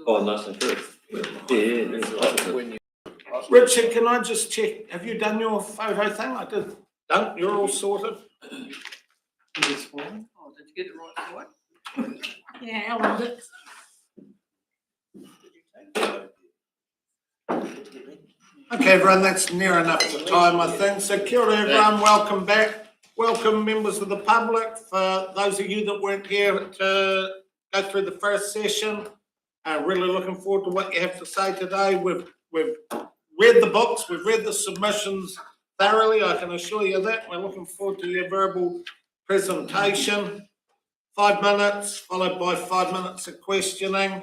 Oh, nice and good. Yeah. Richard, can I just check? Have you done your photo thing? I did. Don't. You're all sorted. This one? Oh, did you get the right one? Yeah, Alan did. Okay, everyone, that's near enough to time, I think. So, kia ora, everyone. Welcome back. Welcome, members of the public. For those of you that weren't here to go through the first session, really looking forward to what you have to say today. We've read the books, we've read the submissions thoroughly, I can assure you that. We're looking forward to your verbal presentation. 5 minutes, followed by 5 minutes of questioning.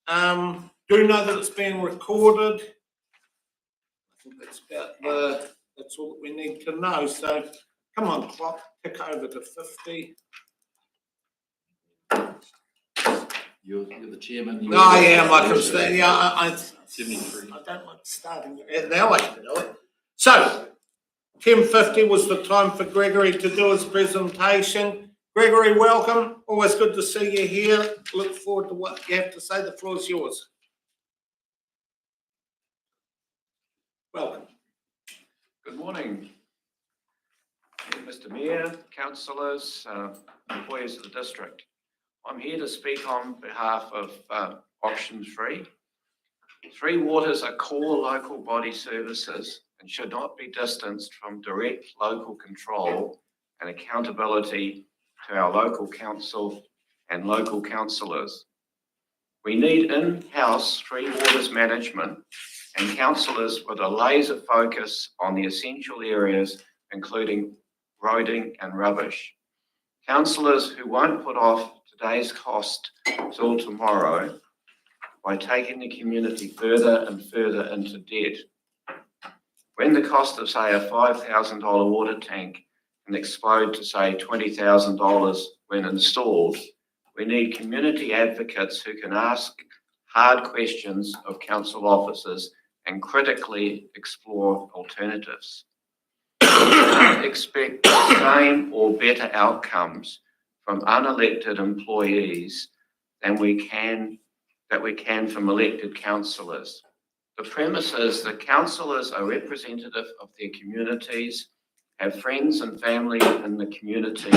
Do know that it's being recorded. I think that's that's all that we need to know. So come on, clock, tick over to 50. You're the chairman. No, I am. I can stay. Yeah, I 73. I don't like starting. Now I can do it. So 10:50 was the time for Gregory to do his presentation. Gregory, welcome. Always good to see you here. Look forward to what you have to say. The floor is yours. Welcome. Good morning, Mr. Mayor, councillors, employees of the district. I'm here to speak on behalf of Option 3. Three Waters are core local body services and should not be distanced from direct local control and accountability to our local council and local councillors. We need in-house Three Waters management and councillors with a laser focus on the essential areas, including roading and rubbish. Councillors who won't put off today's cost till tomorrow by taking the community further and further into debt. When the cost of, say, a $5,000 water tank can explode to, say, $20,000 when installed, we need community advocates who can ask hard questions of council officers and critically explore alternatives. We don't expect the same or better outcomes from unelected employees than we can from elected councillors. The premise is that councillors are representative of their communities, have friends and family in the community,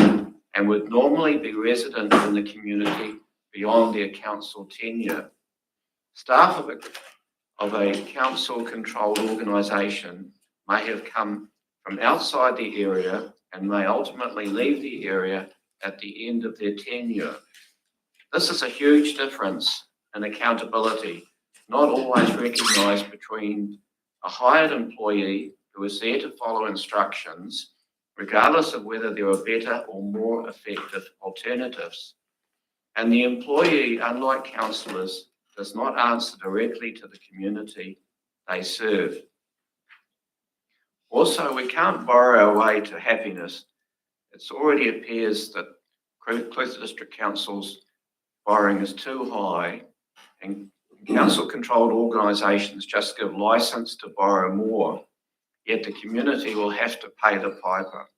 and would normally be resident in the community beyond their council tenure. Staff of a council-controlled organisation may have come from outside the area and may ultimately leave the area at the end of their tenure. This is a huge difference in accountability, not always recognised between a hired employee who is there to follow instructions, regardless of whether there are better or more effective alternatives, and the employee, unlike councillors, does not answer directly to the community they serve. Also, we can't borrow our way to happiness. It already appears that Clutha District Council's borrowing is too high, and council-controlled organisations just give licence to borrow more, yet the community will have to pay the piper.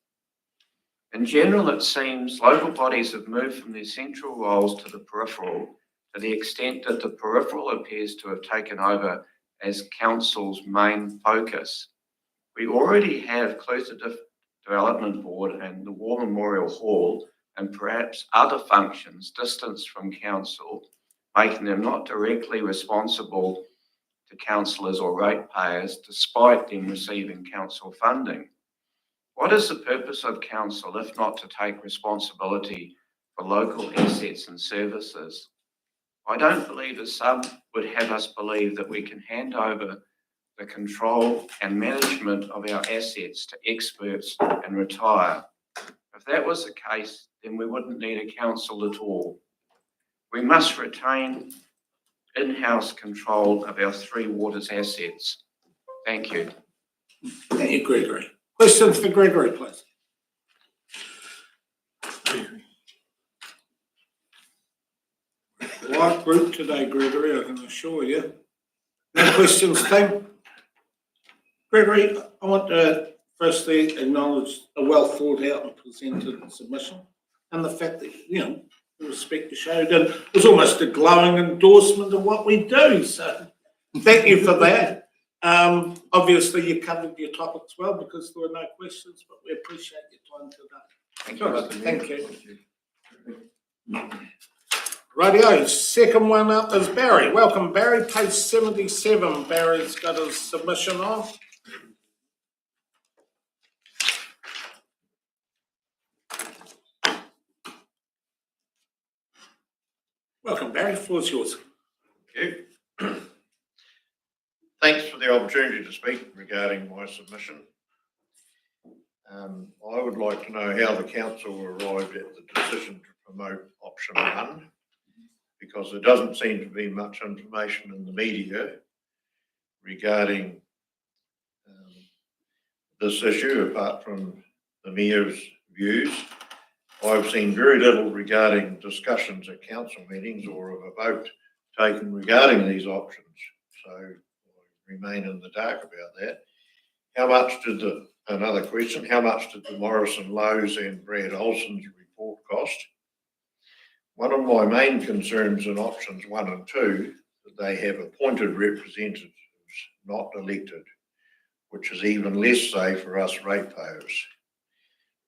In general, it seems local bodies have moved from their central roles to the peripheral, to the extent that the peripheral appears to have taken over as council's main focus. We already have Clutha Development Board and the War Memorial Hall and perhaps other functions distanced from council, making them not directly responsible to councillors or ratepayers despite them receiving council funding. What is the purpose of council if not to take responsibility for local assets and services? I don't believe, as some would have us believe, that we can hand over the control and management of our assets to experts and retire. If that was the case, then we wouldn't need a council at all. We must retain in-house control of our Three Waters assets. Thank you. Thank you, Gregory. Questions for Gregory, please. Light group today, Gregory, I can assure you. No questions, team? Gregory, I want to firstly acknowledge a well thought out and presented submission and the fact that, the respect you showed, and it was almost a glowing endorsement of what we do. So thank you for that. Obviously, you covered your topics well because there were no questions, but we appreciate your time today. Thank you, Mr. Mayor. Thank you. Rightio, second one up is Barry. Welcome, Barry. Page 77. Barry's got his submission on. Welcome, Barry. The floor's yours. Thank you. Thanks for the opportunity to speak regarding my submission. I would like to know how the council arrived at the decision to promote option 1, because there doesn't seem to be much information in the media regarding this issue apart from the Mayor's views. I've seen very little regarding discussions at council meetings or of a vote taken regarding these options, so I remain in the dark about that. Another question, how much did the Morrison Lowe's and Brad Olson's report cost? One of my main concerns in options 1 and 2, that they have appointed representatives, not elected, which is even less so for us ratepayers.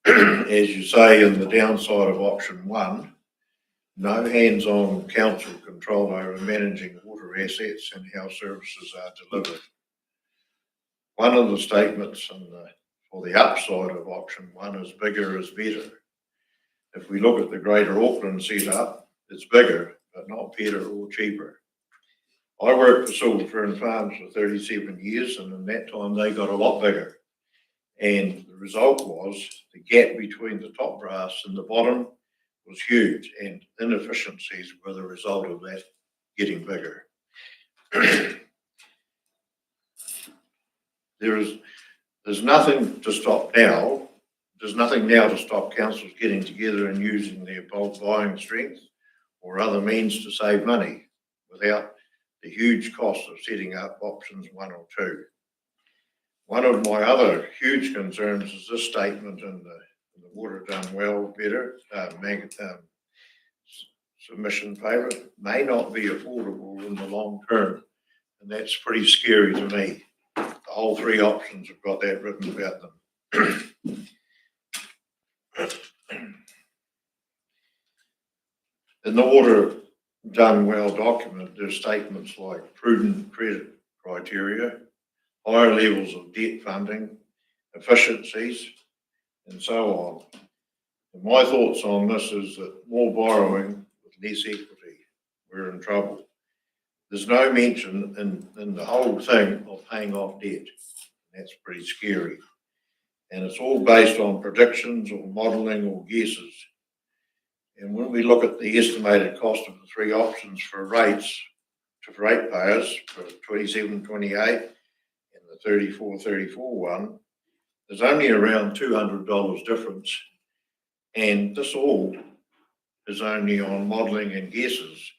As you say in the downside of option 1, no hands-on council control over managing water assets and how services are delivered. One of the statements for the upside of option 1 is bigger is better. If we look at the Greater Auckland setup, it's bigger, but not better or cheaper. I worked for Silver Fern Farms for 37 years, and in that time they got a lot bigger. And the result was the gap between the top brass and the bottom was huge, and inefficiencies were the result of that getting bigger. There's nothing to stop now. There's nothing now to stop councils getting together and using their bulk buying strength or other means to save money without the huge cost of setting up options 1 or 2. One of my other huge concerns is this statement in the Water Done Well Better submission paper may not be affordable in the long term, and that's pretty scary to me. The whole 3 options have got that written about them. In the Water Done Well document, there's statements like prudent credit criteria, higher levels of debt funding, efficiencies, and so on. And my thoughts on this is that more borrowing with less equity, we're in trouble. There's no mention in the whole thing of paying off debt. That's pretty scary. And it's all based on predictions or modelling or guesses. And when we look at the estimated cost of the 3 options for rates to ratepayers for 27-28 and the 34-34 one, there's only around $200 difference. And this all is only on modelling and guesses.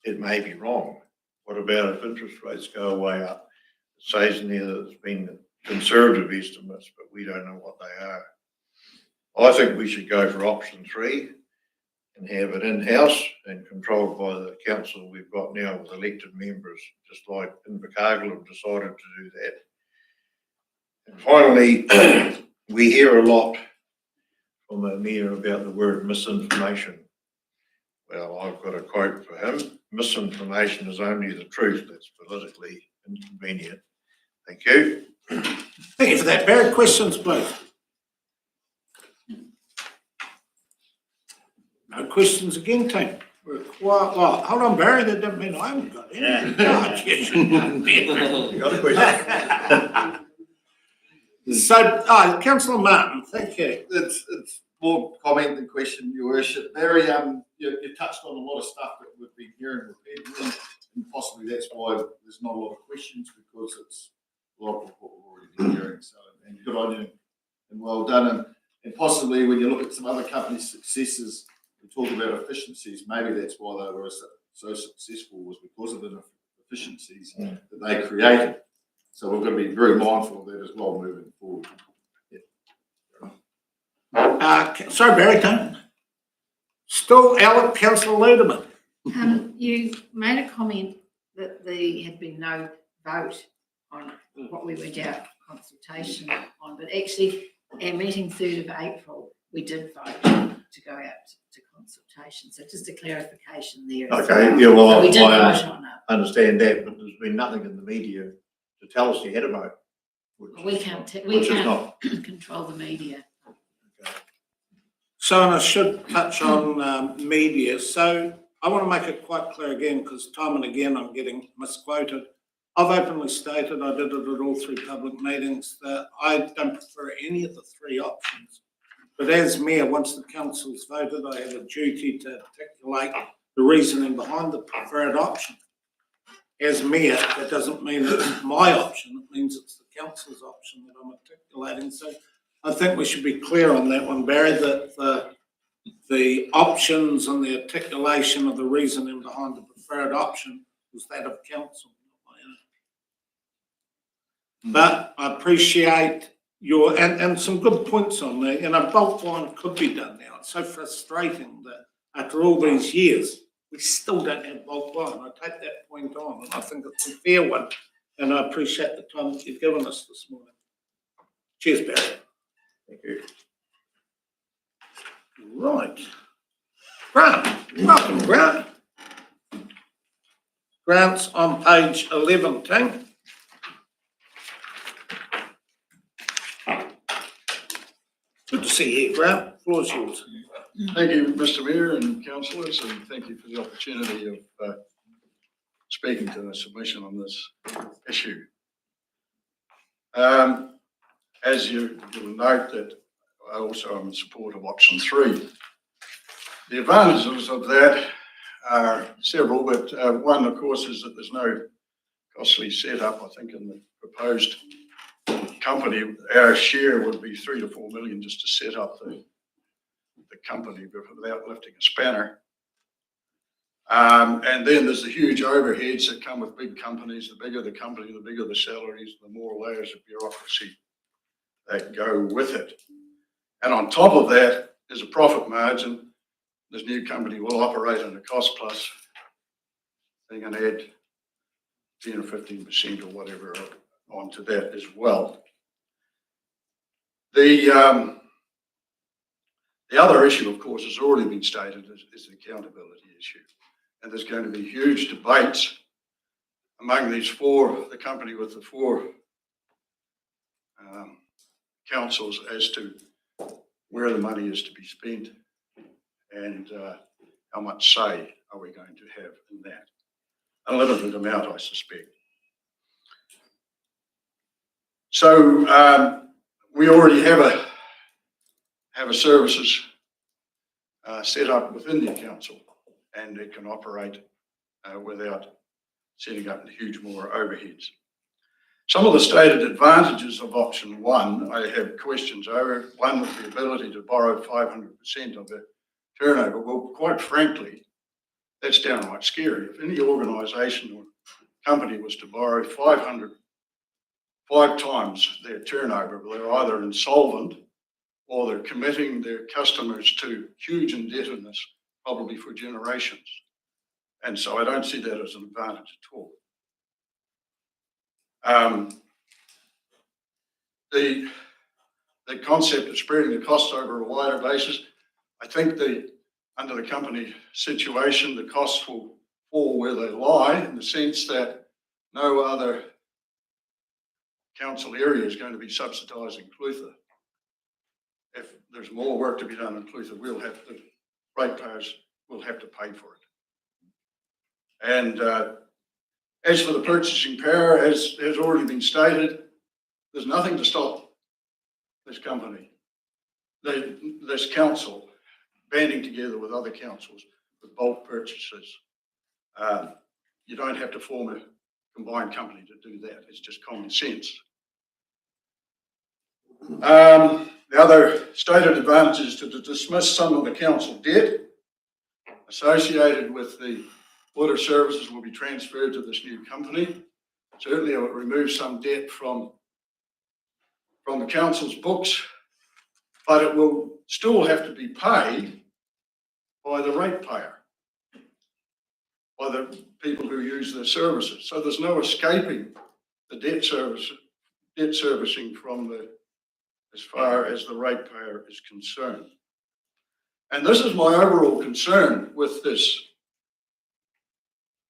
It may be wrong. What about if interest rates go way up? It says in there that it's been conservative estimates, but we don't know what they are. I think we should go for option 3 and have it in-house and controlled by the council we've got now with elected members, just like Invercargill have decided to do that. And finally, we hear a lot from the Mayor about the word misinformation. Well, I've got a quote for him. Misinformation is only the truth that's politically inconvenient. Thank you. Thank you for that, Barry. Questions, please? No questions again, team. We're quiet. Well, hold on, Barry. That doesn't mean I haven't got any. God, yes, you Got a question? So, Councillor Martin, thank you. It's more comment than question, Your Worship. Barry, you touched on a lot of stuff that we've been hearing repeatedly, and possibly that's why there's not a lot of questions, because it's a lot of what we've already been hearing. So, and good on you, and well done. And possibly when you look at some other companies' successes, we talk about efficiencies. Maybe that's why they were so successful, was because of the efficiencies that they created. So we're going to be very mindful of that as well moving forward. Sorry, Barry, don't. Still, Councillor Ludeman. You made a comment that there had been no vote on what we went out consultation on, but actually our meeting 3rd of April, we did vote to go out to consultation. So just a clarification there. Okay, yeah, well, So we did I vote on it. understand that, but there's been nothing in the media to tell us you had a vote. We can't control the media. So, and I should touch on media. So I want to make it quite clear again, because time and again I'm getting misquoted. I've openly stated, I did it at all 3 public meetings, that I don't prefer any of the 3 options. But as mayor, once the council's voted, I have a duty to articulate the reasoning behind the preferred option. As mayor, that doesn't mean it's my option, it means it's the council's option that I'm articulating. So I think we should be clear on that one, Barry, that the options and the articulation of the reasoning behind the preferred option was that of council. But I appreciate your, and some good points on there. You know, bulk wine could be done now. It's so frustrating that after all these years, we still don't have bulk wine. I take that point on, and I think it's a fair one. And I appreciate the time that you've given us this morning. Cheers, Barry. Thank you. Right. Grant, welcome, Grant. Grant's on page 11, Ting. Good to see you, Grant. Floor's yours. Thank you, Mr. Mayor and councillors, and thank you for the opportunity of speaking to the submission on this issue. As you'll note that I also am in support of option 3. The advantages of that are several, but one, of course, is that there's no costly setup. I think in the proposed company, our share would be 3 to 4 million just to set up the company without lifting a spanner. And then there's the huge overheads that come with big companies. The bigger the company, the bigger the salaries, the more layers of bureaucracy that go with it. And on top of that, there's a profit margin. This new company will operate on a cost plus. They're going to add 10 or 15% or whatever onto that as well. The other issue, of course, has already been stated, is the accountability issue. And there's going to be huge debates among these 4, the company with the 4 councils as to where the money is to be spent and how much say are we going to have in that. A limited amount, I suspect. So we already have a services set up within the council, and it can operate without setting up huge more overheads. Some of the stated advantages of option 1, I have questions over. One, with the ability to borrow 500% of the turnover. Well, quite frankly, that's downright scary. If any organisation or company was to borrow 5 times their turnover, they're either insolvent or they're committing their customers to huge indebtedness, probably for generations. And so I don't see that as an advantage at all. The concept of spreading the costs over a wider basis, I think under the company situation, the costs will fall where they lie, in the sense that no other council area is going to be subsidising Clutha. If there's more work to be done in Clutha, the ratepayers will have to pay for it. And as for the purchasing power, as has already been stated, there's nothing to stop this company, this council, banding together with other councils with bulk purchases. You don't have to form a combined company to do that. It's just common sense. The other stated advantage is to dismiss some of the council debt associated with the water services will be transferred to this new company. Certainly it will remove some debt from the council's books, but it will still have to be paid by the ratepayer, by the people who use their services. So there's no escaping the debt servicing from as far as the ratepayer is concerned. And this is my overall concern with this,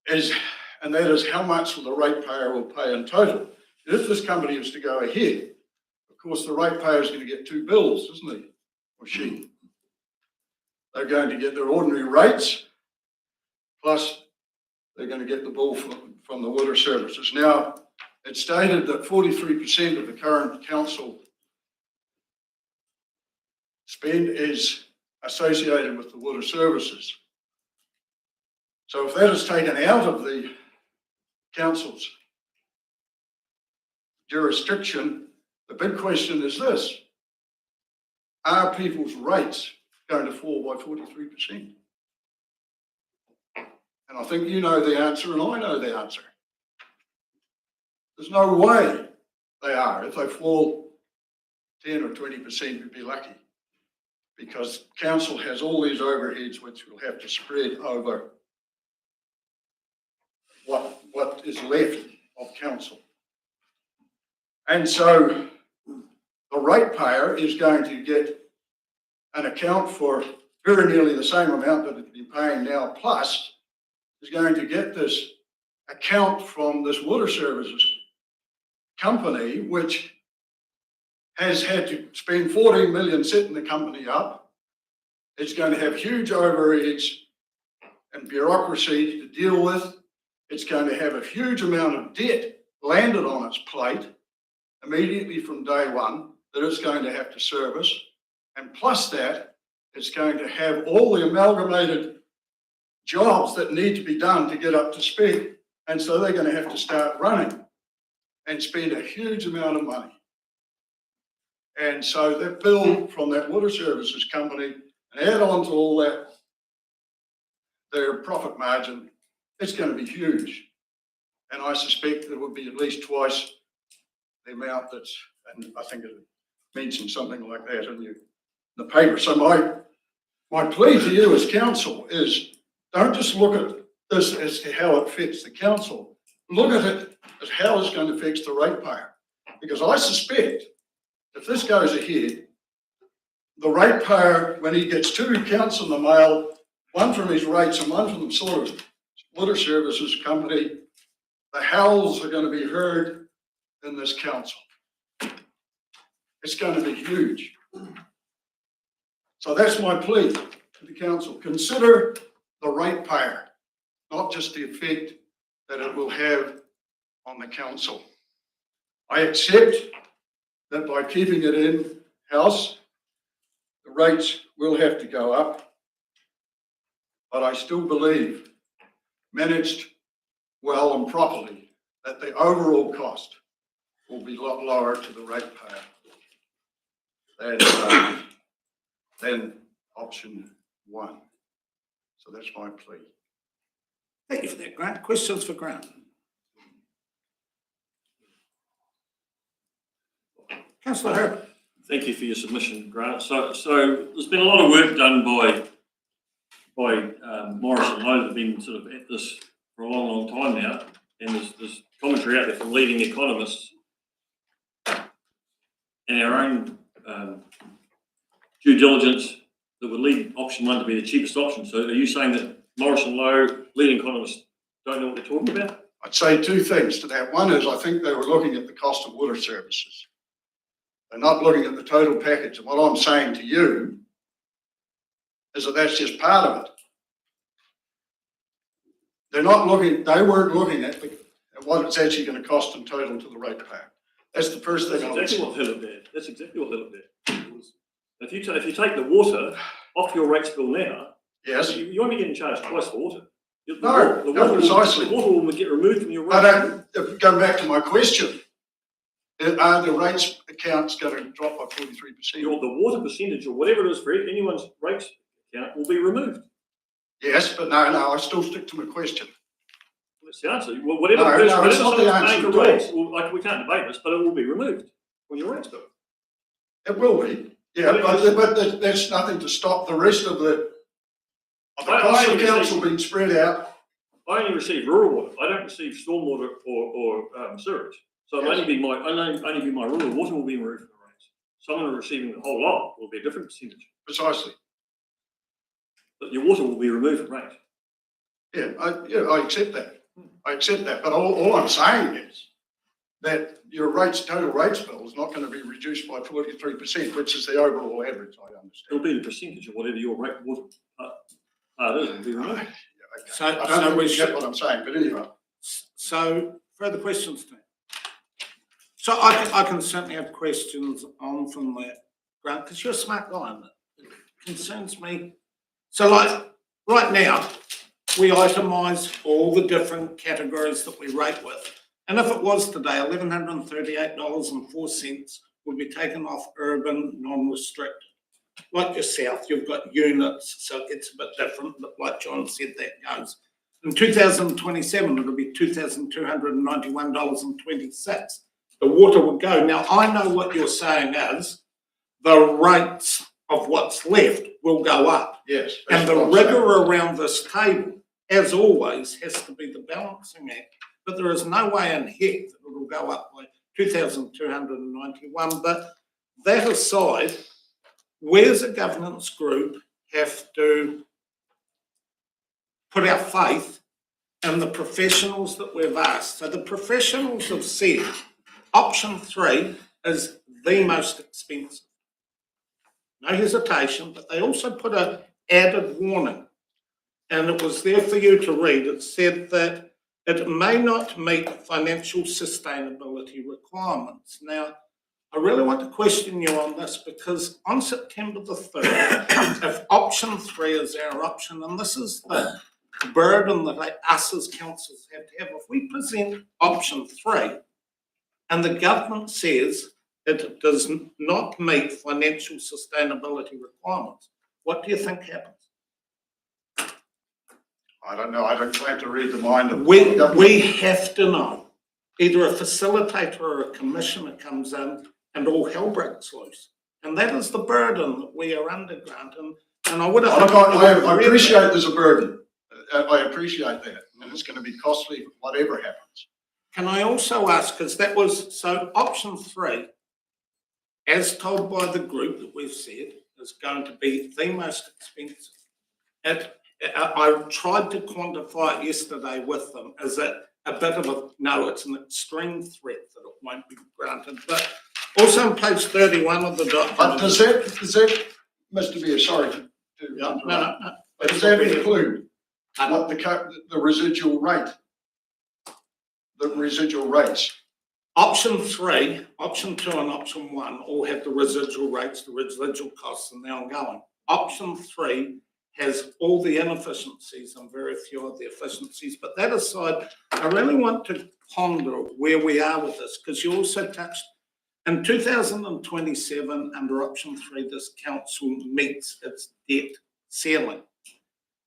and that is how much the ratepayer will pay in total. If this company is to go ahead, of course, the ratepayer is going to get two bills, isn't he, or she? They're going to get their ordinary rates, plus they're going to get the bill from the water services. Now, it's stated that 43% of the current council spend is associated with the water services. So if that is taken out of the council's jurisdiction, the big question is this: are people's rates going to fall by 43%? And I think you know the answer and I know the answer. There's no way they are. If they fall 10 or 20%, we'd be lucky, because council has all these overheads which will have to spread over what is left of council. And so the ratepayer is going to get an account for very nearly the same amount that it's been paying now, plus is going to get this account from this water services company, which has had to spend 14 million setting the company up. It's going to have huge overheads and bureaucracy to deal with. It's going to have a huge amount of debt landed on its plate immediately from day one that it's going to have to service. And plus that, it's going to have all the amalgamated jobs that need to be done to get up to speed. And so they're going to have to start running and spend a huge amount of money. And so that bill from that water services company, and add on to all that, their profit margin, it's going to be huge. And I suspect it will be at least twice the amount that's, and I think it mentioned something like that in the paper. So my plea to you as council is, don't just look at this as to how it affects the council. Look at it as how it's going to affect the ratepayer. Because I suspect if this goes ahead, the ratepayer, when he gets two accounts in the mail, one from his rates and one from the sort of water services company, the howls are going to be heard in this council. It's going to be huge. So that's my plea to the council. Consider the ratepayer, not just the effect that it will have on the council. I accept that by keeping it in-house, the rates will have to go up, but I still believe, managed well and properly, that the overall cost will be a lot lower to the ratepayer than option one. So that's my plea. Thank you for that, Grant. Questions for Grant? Councillor Herbert. Thank you for your submission, Grant. So there's been a lot of work done by Morris and Lowe that have been sort of at this for a long time now, and there's commentary out there from leading economists and our own due diligence that would lead option one to be the cheapest option. So are you saying that Morris and Lowe, leading economists, don't know what they're talking about? I'd say two things to that. One is I think they were looking at the cost of water services. They're not looking at the total package. And what I'm saying to you is that that's just part of it. They weren't looking at what it's actually going to cost in total to the ratepayer. That's the first thing. That's exactly what they looked at. That's exactly what they looked at. If you take the water off your rates bill now, yes, you won't be getting charged twice for water. Precisely. The water will get removed from your rates. Going back to my question, are the rates accounts going to drop by 43%? The water percentage or whatever it is for anyone's rates account will be removed. Yes, but no, I still stick to my question. That's the answer. Well, whatever it's not the answer at all. rates, well, we can't debate this, but it will be removed from your rates bill. It will be, yeah, but there's nothing to stop the rest of the The cost of council being spread out. I only receive rural water. I don't receive stormwater or sewage. So it'll only be my rural water will be removed from the rates. Someone receiving the whole lot will be a different percentage. Precisely. But your water will be removed from rates. Yeah, I accept that. I accept that. But all I'm saying is that your total rates bill is not going to be reduced by 43%, which is the overall average, I understand. It'll be the percentage of whatever your rate water part is. Will be removed. So, I don't so think we you should, get what I'm saying, but anyway. so further questions, Tim? So I can certainly have questions on from that, Grant, because you're a smart guy and it concerns me. So like, right now, we itemise all the different categories that we rate with. And if it was today, $1,138.04 would be taken off urban non-restricted. Like yourself, you've got units, so it gets a bit different, but like John said, that goes. In 2027, it'll be $2,291.26. The water would go. Now, I know what you're saying is the rates of what's left will go up. Yes. And the rigor around this table, as always, has to be the balancing act. But there is no way in heck that it will go up by 2,291. But that aside, we as a governance group have to put our faith in the professionals that we've asked. So the professionals have said option 3 is the most expensive. No hesitation, but they also put an added warning. And it was there for you to read. It said that it may not meet financial sustainability requirements. Now, I really want to question you on this because on September the 3rd, if option 3 is our option, and this is the burden that us as councils have to have, if we present option 3 and the government says it does not meet financial sustainability requirements, what do you think happens? I don't know. I don't plan to read the mind of We have to know. Either a facilitator or a commissioner comes in and all hell breaks loose. And that is the burden that we are under, Grant. And I would have... I appreciate there's a burden. I appreciate that. And it's going to be costly whatever happens. Can I also ask, because that was... So option 3, as told by the group that we've said, is going to be the most expensive. I tried to quantify it yesterday with them. Is it a bit of a, no, it's an extreme threat that it won't be granted. But also on page 31 of the document. But does that, Mr. Mayor, sorry to No. does that include what the residual rate? The residual rates? Option 3, option 2 and option 1 all have the residual rates, the residual costs and the ongoing. Option 3 has all the inefficiencies and very few of the efficiencies. But that aside, I really want to ponder where we are with this, because you also touched in 2027 under option 3, this council meets its debt ceiling.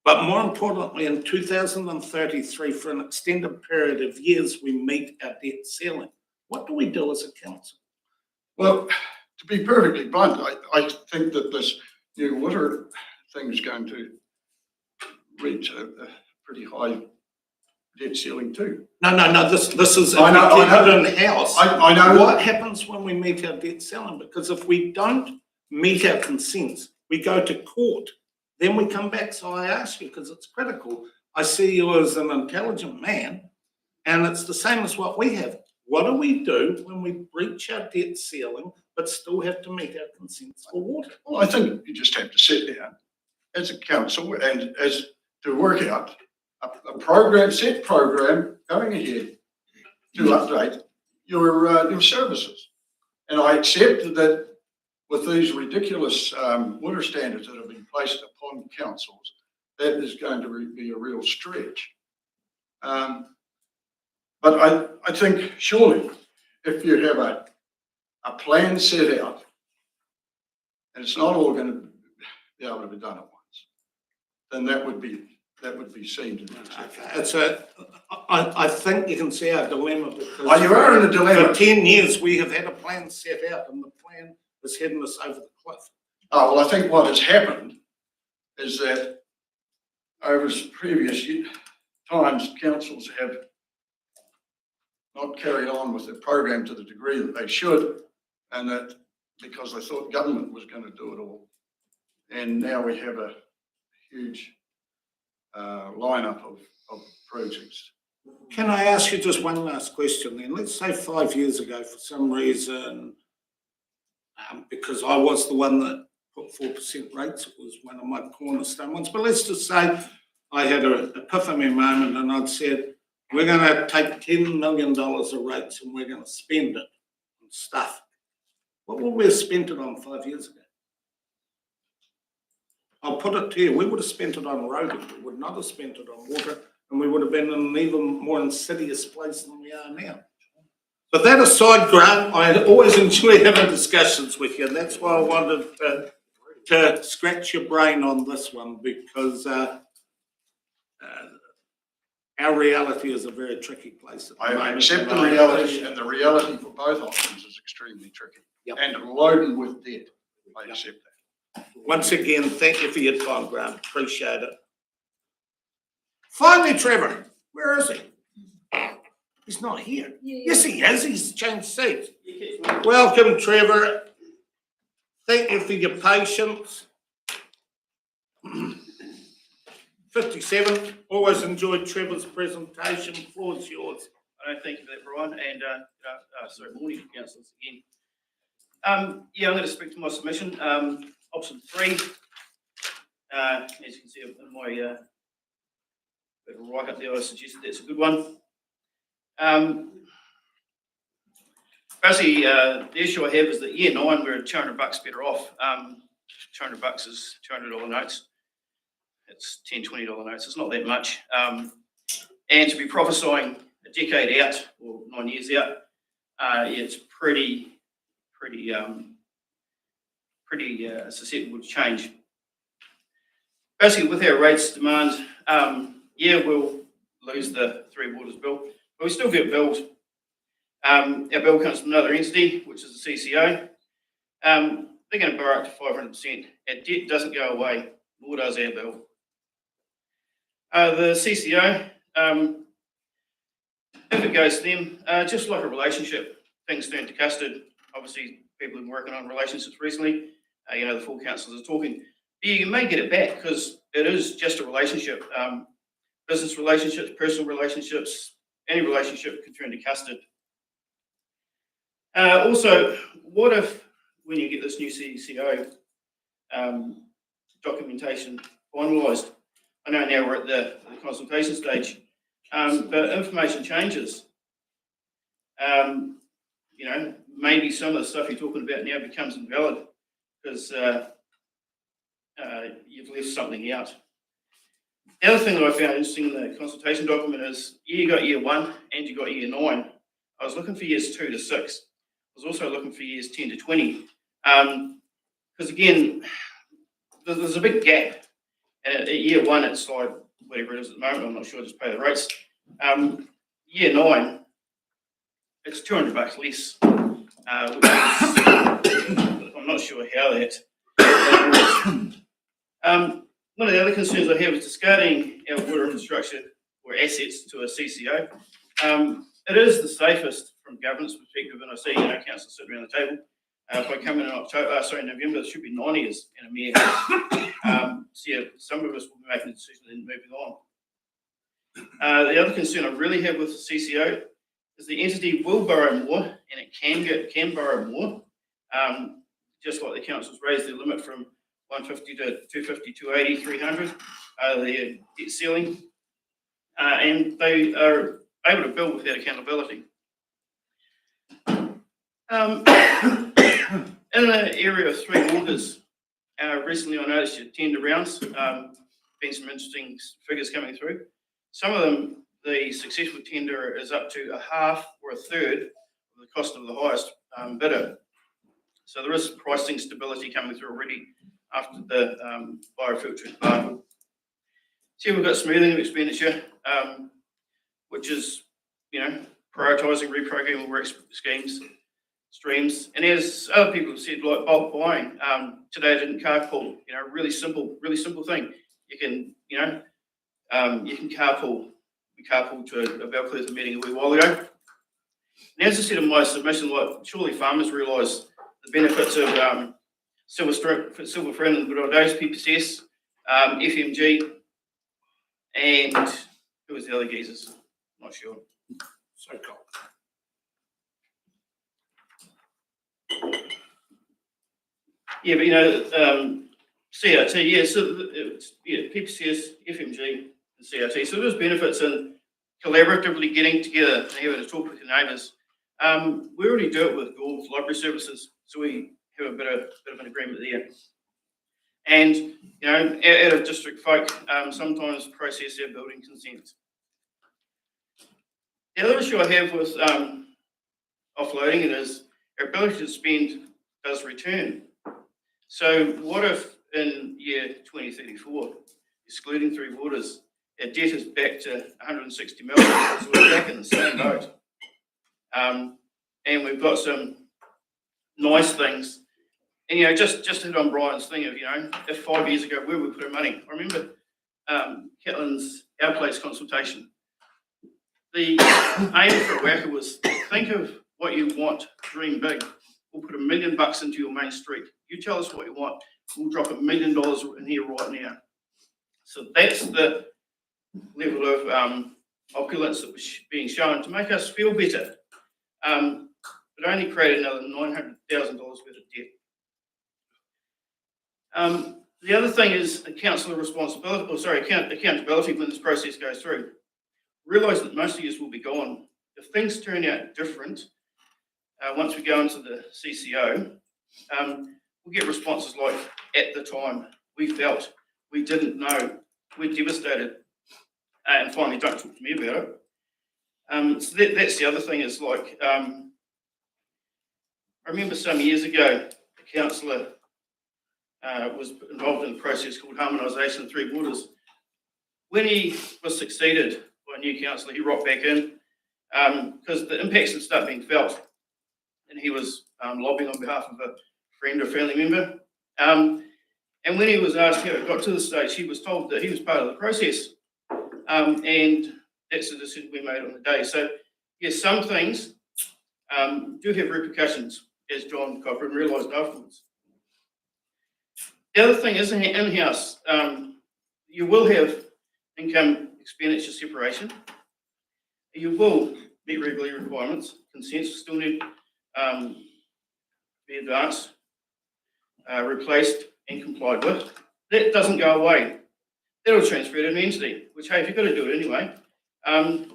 But more importantly, in 2033, for an extended period of years, we meet our debt ceiling. What do we do as a council? Well, to be perfectly blunt, I think that this new water thing is going to reach a pretty high debt ceiling too. No, this is, I know. in-house. I know. What happens when we meet our debt ceiling? Because if we don't meet our consents, we go to court, then we come back. So I ask you, because it's critical, I see you as an intelligent man, and it's the same as what we have. What do we do when we breach our debt ceiling, but still have to meet our consents for water? Well, I think you just have to sit down as a council and as to work out a set program going ahead to update your services. And I accept that with these ridiculous water standards that have been placed upon councils, that is going to be a real stretch. But I think surely if you have a plan set out, and it's not all going to be able to be done at once, then that would be seen to be acceptable. I think you can see our dilemma, because you are in a dilemma. For 10 years we have had a plan set out, and the plan is heading us over the cliff. Oh, well, I think what has happened is that over previous times, councils have not carried on with their program to the degree that they should, and that because they thought government was going to do it all. And now we have a huge lineup of projects. Can I ask you just one last question then? Let's say 5 years ago, for some reason, because I was the one that put 4% rates, it was one of my cornerstone ones, but let's just say I had an epiphany moment and I'd said, we're going to take $10 million of rates and we're going to spend it on stuff. What would we have spent it on 5 years ago? I'll put it to you, we would have spent it on roading, we would not have spent it on water, and we would have been in an even more insidious place than we are now. But that aside, Grant, I always enjoy having discussions with you, and that's why I wanted to scratch your brain on this one, because our reality is a very tricky place. At the I moment, accept the and reality, and the reality for both options is extremely tricky. Yep. And loaded with debt. I accept that. Once again, thank you for your time, Grant. Appreciate it. Finally, Trevor, where is he? He's not here. Yes, he is. He's changed seats. Welcome, Trevor. Thank you for your patience. 57. Always enjoyed Trevor's presentation. The floor is yours. Thank you for that, Brian, and sorry, morning, councillors again. Yeah, I'm going to speak to my submission. Option 3, as you can see in my little write up there, I suggested that's a good one. Basically, the issue I have is that year 9 we're $200 better off. $200 is $200 notes. It's $10, $20 notes. It's not that much. And to be prophesying a decade out or 9 years out, it's pretty susceptible to change. Basically, with our rates demand, yeah, we'll lose the Three Waters bill, but we still get billed. Our bill comes from another entity, which is the CCO. They're going to borrow up to 500%. Our debt doesn't go away, nor does our bill. The CCO, if it goes to them, just like a relationship, things turn to custard. Obviously, people have been working on relationships recently. You know, the full councillors are talking. You may get it back because it is just a relationship. Business relationships, personal relationships, any relationship can turn to custard. Also, what if when you get this new CCO documentation finalised, I know now we're at the consultation stage, but information changes. You know, maybe some of the stuff you're talking about now becomes invalid because you've left something out. The other thing that I found interesting in the consultation document is you got year 1 and you got year 9. I was looking for years 2 to 6. I was also looking for years 10 to 20. Because again, there's a big gap. And at year 1, it's like whatever it is at the moment, I'm not sure, just pay the rates. Year 9, it's $200 less, which is, I'm not sure how that works. One of the other concerns I have is discarding our water infrastructure or assets to a CCO. It is the safest from governance perspective, and I see councillors sitting around the table. If I come in November, there should be 9 years in a mere house. So yeah, some of us will be making a decision and moving on. The other concern I really have with the CCO is the entity will borrow more, and it can borrow more. Just like the council's raised their limit from 150 to 250, 280, 300, their debt ceiling, and they are able to build without accountability. In the area of Three Waters, recently I noticed your tender rounds, been some interesting figures coming through. Some of them, the successful tender is up to a half or a third of the cost of the highest bidder. So there is pricing stability coming through already after the biofiltering debacle. So we've got smoothing of expenditure, which is, prioritising, reprogramming work streams. And as other people have said, like bulk buying, today I didn't carpool, really simple thing. You can, You can carpool. We carpooled to a Valcliffe meeting a wee while ago. And as I said in my submission, like, surely farmers realise the benefits of silver friend in the good old days, PPCS, FMG, and who was the other geezers? Not sure. So cool. Yeah, but CRT, yeah, so it's, PPCS, FMG, and CRT. So there's benefits in collaboratively getting together and having a talk with your neighbours. We already do it with Gail Library Services, so we have a bit of an agreement there. And out of district folk, sometimes process their building consent. The other issue I have with offloading it is our ability to spend does return. So what if in year 2034, excluding Three Waters, our debt is back to 160 million, so we're back in the same boat. And we've got some nice things. And just to hit on Brian's thing of, if 5 years ago, where we put our money. I remember Caitlin's Our Place consultation. The aim for WACA was think of what you want, dream big. We'll put $1 million into your main street. You tell us what you want. We'll drop $1 million in here right now. So that's the level of opulence that was being shown to make us feel better. But only create another $900,000 worth of debt. The other thing is councillor accountability when this process goes through. Realise that most of you will be gone. If things turn out different, once we go into the CCO, we'll get responses like, at the time, we felt, we didn't know, we're devastated, and finally, don't talk to me about it. So that's the other thing is like, I remember some years ago, a councillor was involved in a process called harmonisation of Three Waters. When he was succeeded by a new councillor, he rocked back in because the impacts had started being felt, and he was lobbying on behalf of a friend or family member. And when he was asked how it got to the stage, he was told that he was part of the process, and that's the decision we made on the day. So, yes, some things do have repercussions, as John Cochran realised afterwards. The other thing is in-house, you will have income expenditure separation. You will meet regulatory requirements. Consents still need to be advanced, replaced and complied with. That doesn't go away. That'll transfer to an entity, which, hey, if you've got to do it anyway, I'll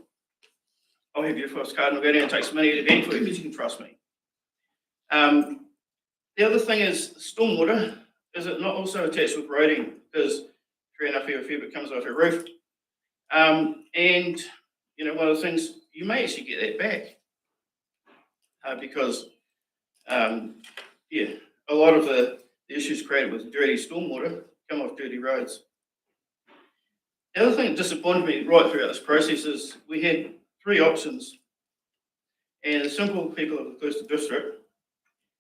have your first card and I'll go down and take some money out of the bank for you because you can trust me. The other thing is stormwater. Is it not also attached with roading? Because fair enough, a fair bit comes off your roof. And, one of the things, you may actually get that back because, a lot of the issues created with dirty stormwater come off dirty roads. The other thing that disappointed me right throughout this process is we had 3 options, and the simple people of the Coastal District,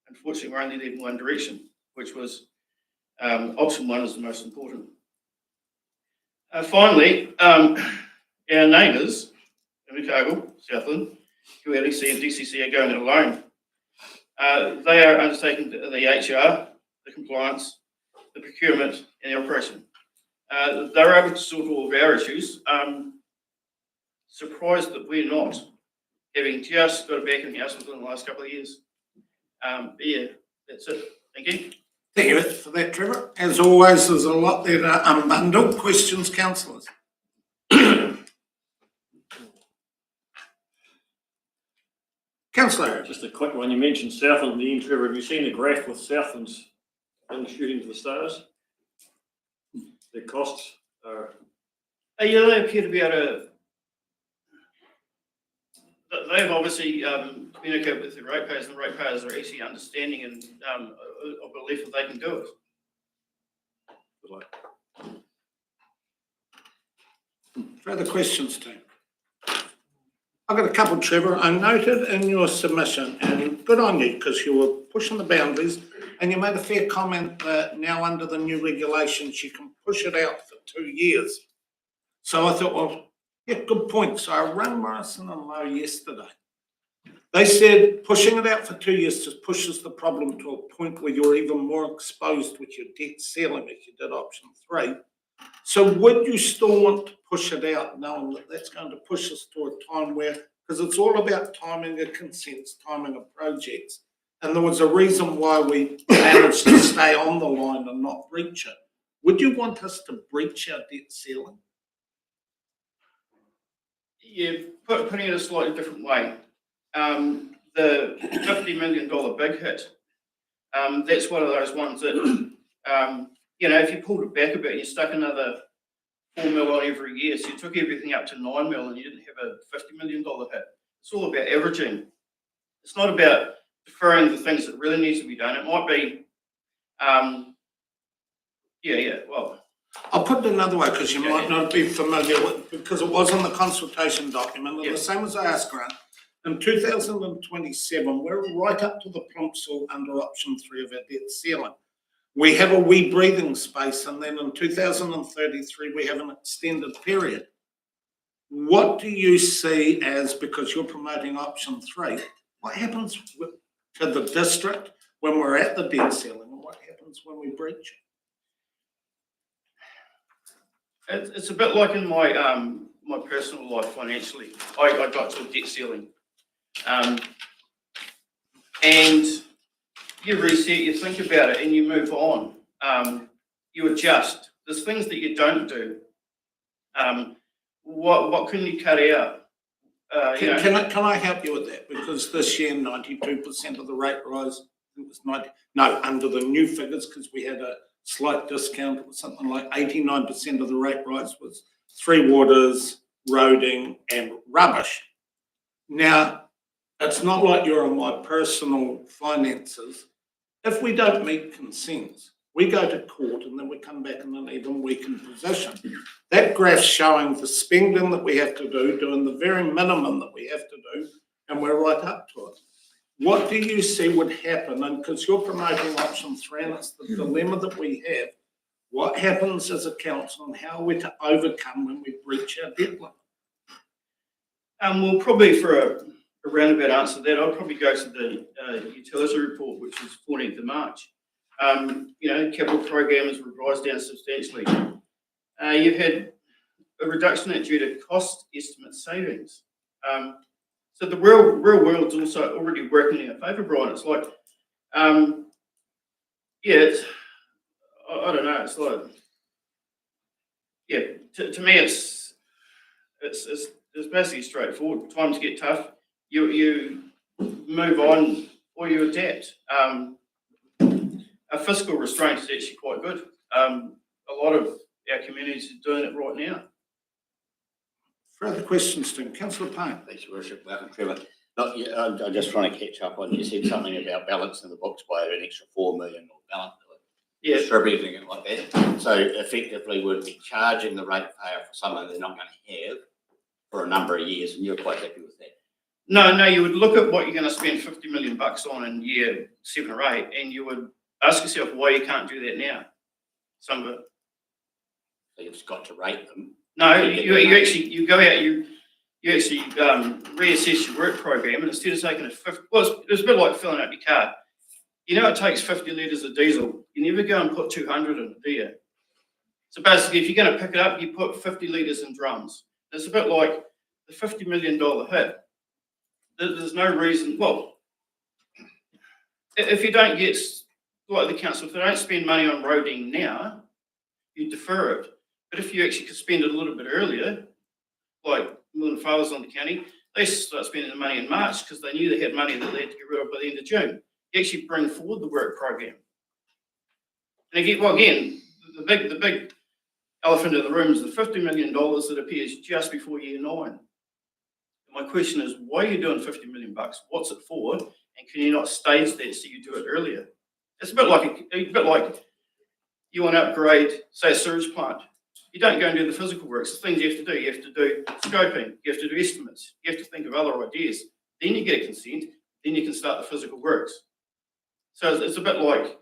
unfortunately, were only led in one direction, which was option 1 is the most important. Finally, our neighbours in Mikago, Southland, QLEC and DCC are going it alone. They are undertaking the HR, the compliance, the procurement, and the operation. They're able to sort all of our issues. Surprised that we're not, having just got it back in house within the last couple of years. That's it. Thank you. Thank you for that, Trevor. As always, there's a lot there to unbundle. Questions, councillors? Councillor. Just a quick one. You mentioned Southland at the end, Trevor. Have you seen the graph with Southland's thing shooting to the stars? Their costs are. Yeah, they appear to be able to. They've obviously communicated with the ratepayers, and the ratepayers are actually understanding and a belief that they can do it. Good luck. Further questions, team? I've got a couple, Trevor. I noted in your submission, and good on you, because you were pushing the boundaries, and you made a fair comment that now under the new regulations, you can push it out for 2 years. So I thought, well, yeah, good point. So I rang Morrison and Lowe yesterday. They said pushing it out for 2 years just pushes the problem to a point where you're even more exposed with your debt ceiling if you did option 3. So would you still want to push it out knowing that that's going to push us to a time where, because it's all about timing of consents, timing of projects, and there was a reason why we managed to stay on the line and not breach it. Would you want us to breach our debt ceiling? Yeah, putting it a slightly different way. The $50 million big hit, that's one of those ones that, you know, if you pulled it back a bit and you stuck another 4 mil on every year, so you took everything up to 9 mil and you didn't have a $50 million hit. It's all about averaging. It's not about deferring the things that really need to be done. It might be, well. I'll put it another way because you might not be familiar with, because it was on the consultation document, and the same as I asked Grant. In 2027, we're right up to the plimsoll under option 3 of our debt ceiling. We have a wee breathing space, and then in 2033, we have an extended period. What do you see as, because you're promoting option 3, what happens to the district when we're at the debt ceiling, and what happens when we breach it? It's a bit like in my my personal life financially. I got to a debt ceiling. And you reset, you think about it, and you move on. You adjust. There's things that you don't do. What can you cut out? Can I help you with that? Because this year, 92% of the rate rise, it was under the new figures, because we had a slight discount, it was something like 89% of the rate rise was 3 waters, roading, and rubbish. Now, it's not like you're on my personal finances. If we don't meet consents, we go to court and then we come back in an even weakened position. That graph's showing the spending that we have to do, doing the very minimum that we have to do, and we're right up to it. What do you see would happen? And because you're promoting option 3, and it's the dilemma that we have, what happens as a council and how are we to overcome when we breach our debt limit? Well, probably for a roundabout answer to that, I'd probably go to the utility report, which was 14th of March. You know, capital program is revised down substantially. You've had a reduction in it due to cost estimate savings. So the real world's also already working in our favour, Brian. It's like, it's, I don't know, it's like, to me it's basically straightforward. Times get tough, you move on or you adapt. Our fiscal restraint is actually quite good. A lot of our communities are doing it right now. Further questions to Councillor Payne. Thanks, Your Worship. Welcome, Trevor. I'm just trying to catch up on, you said something about balancing the books by an extra 4 million or balance, distributing it like that. So effectively, we'd be charging the ratepayer for something they're not going to have for a number of years, and you're quite happy with that? No, you would look at what you're going to spend $50 million on in year 7 or 8, and you would ask yourself why you can't do that now. Some of it. So you've got to rate them. No, you actually go out, you actually reassess your work program, and instead of taking it's a bit like filling up your car. You know, it takes 50 litres of diesel. You never go and put 200 in it, do you? So basically, if you're going to pick it up, you put 50 litres in drums. It's a bit like the $50 million hit. There's no reason. Well, if you don't get, like the council, if they don't spend money on roading now, you defer it. But if you actually could spend it a little bit earlier, like Milton Fathers on the county, they start spending the money in March because they knew they had money that they had to get rid of by the end of June. You actually bring forward the work program. And again, the big elephant in the room is the $50 million that appears just before year 9. And my question is, why are you doing $50 million? What's it for? And can you not stage that so you do it earlier? It's a bit like you want to upgrade, say, a sewage plant. You don't go and do the physical works. The things you have to do. You have to do scoping. You have to do estimates. You have to think of other ideas. Then you get a consent. Then you can start the physical works. So it's a bit like,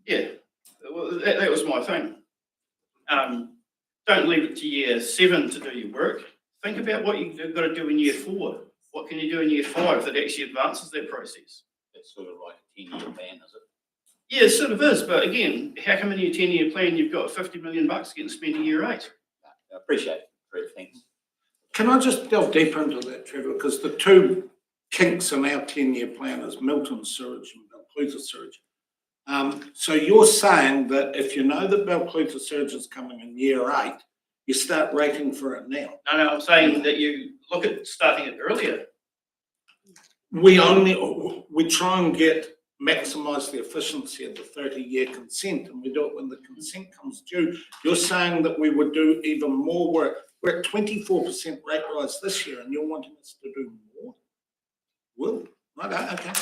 that was my thing. don't leave it to year 7 to do your work. Think about what you've got to do in year 4. What can you do in year 5 that actually advances that process? It's sort of like a 10-year plan, is it? Yeah, it sort of is, but again, how come in your 10-year plan you've got $50 million getting spent in year 8? I appreciate it, Trevor, thanks. Can I just delve deeper into that, Trevor? Because the two kinks in our 10-year plan is Milton sewage and Belcluta sewage. So you're saying that if you know that Belcluta sewage is coming in year 8, you start rating for it now? No, I'm saying that you look at starting it earlier. We try and maximise the efficiency of the 30-year consent, and we do it when the consent comes due. You're saying that we would do even more work. We're at 24% rate rise this year, and you're wanting us to do more? Will? Right, okay.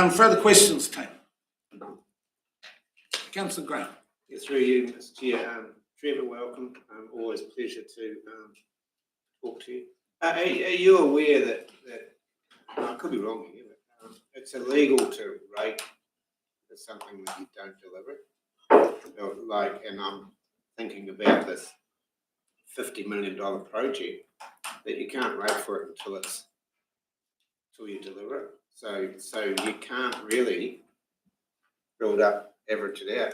Further questions, team? Councillor Graham. Yeah, through you, Mr. Chair. Trevor, welcome. Always a pleasure to talk to you. Are you aware that I could be wrong here, but it's illegal to rate for something that you don't deliver? Like, and I'm thinking about this $50 million project, that you can't rate for it until you deliver it. So you can't really build up, average it out.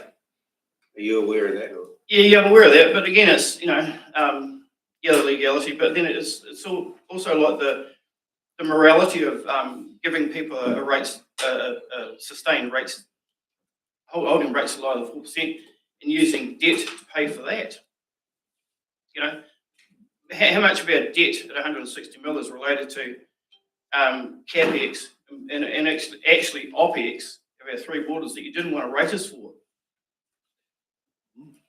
Are you aware of that? Or? Yeah, I'm aware of that, but again, it's, the legality, but then it's also like the morality of giving people sustained rates, holding rates lower than 4% and using debt to pay for that. How much of our debt at 160 mil is related to CapEx and actually OpEx of our 3 borders that you didn't want to rate us for?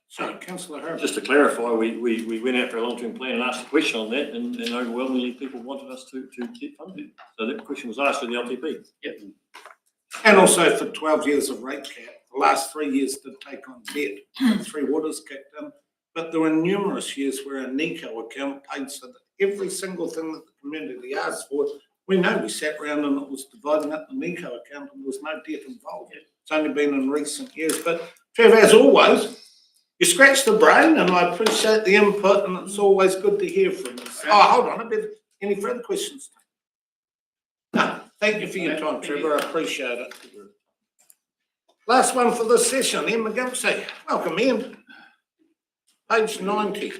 So, Councillor Herbert. Just to clarify, we went out for a long-term plan and asked a question on that, and overwhelmingly people wanted us to get funded. So that question was asked for the LTP. Yep. And also for 12 years of rate cap, the last 3 years did take on debt, and 3 waters kicked in. But there were numerous years where a NICO account paid so that every single thing that the community asked for, we know we sat around and it was dividing up the NICO account and there was no debt involved. It's only been in recent years. But Trevor, as always, you scratch the brain and I appreciate the input and it's always good to hear from you. Oh, hold on a bit. Any further questions? No, thank you for your time, Trevor. I appreciate it. Last one for this session, Ian McGimpsey. Welcome, Ian. Page 90.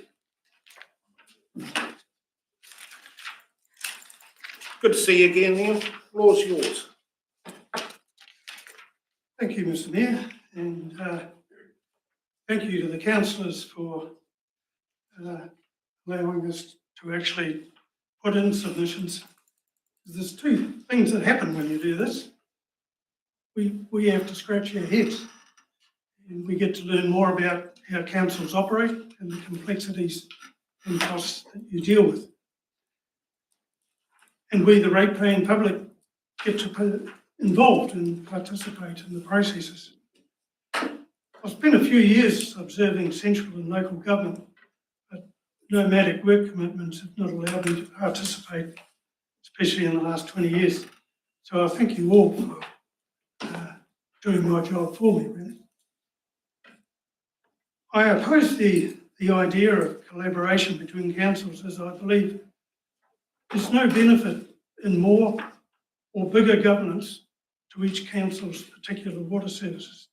Good to see you again, Ian. Floor's yours. Thank you, Mr. Mayor, and thank you to the councillors for allowing us to actually put in submissions. There's 2 things that happen when you do this. We have to scratch our heads and we get to learn more about how councils operate and the complexities and costs that you deal with. And we, the rate-paying public, get to be involved and participate in the processes. I've spent a few years observing central and local government, but nomadic work commitments have not allowed me to participate, especially in the last 20 years. So I thank you all for doing my job for me, really. I oppose the idea of collaboration between councils, as I believe there's no benefit in more or bigger governance to each council's particular water services,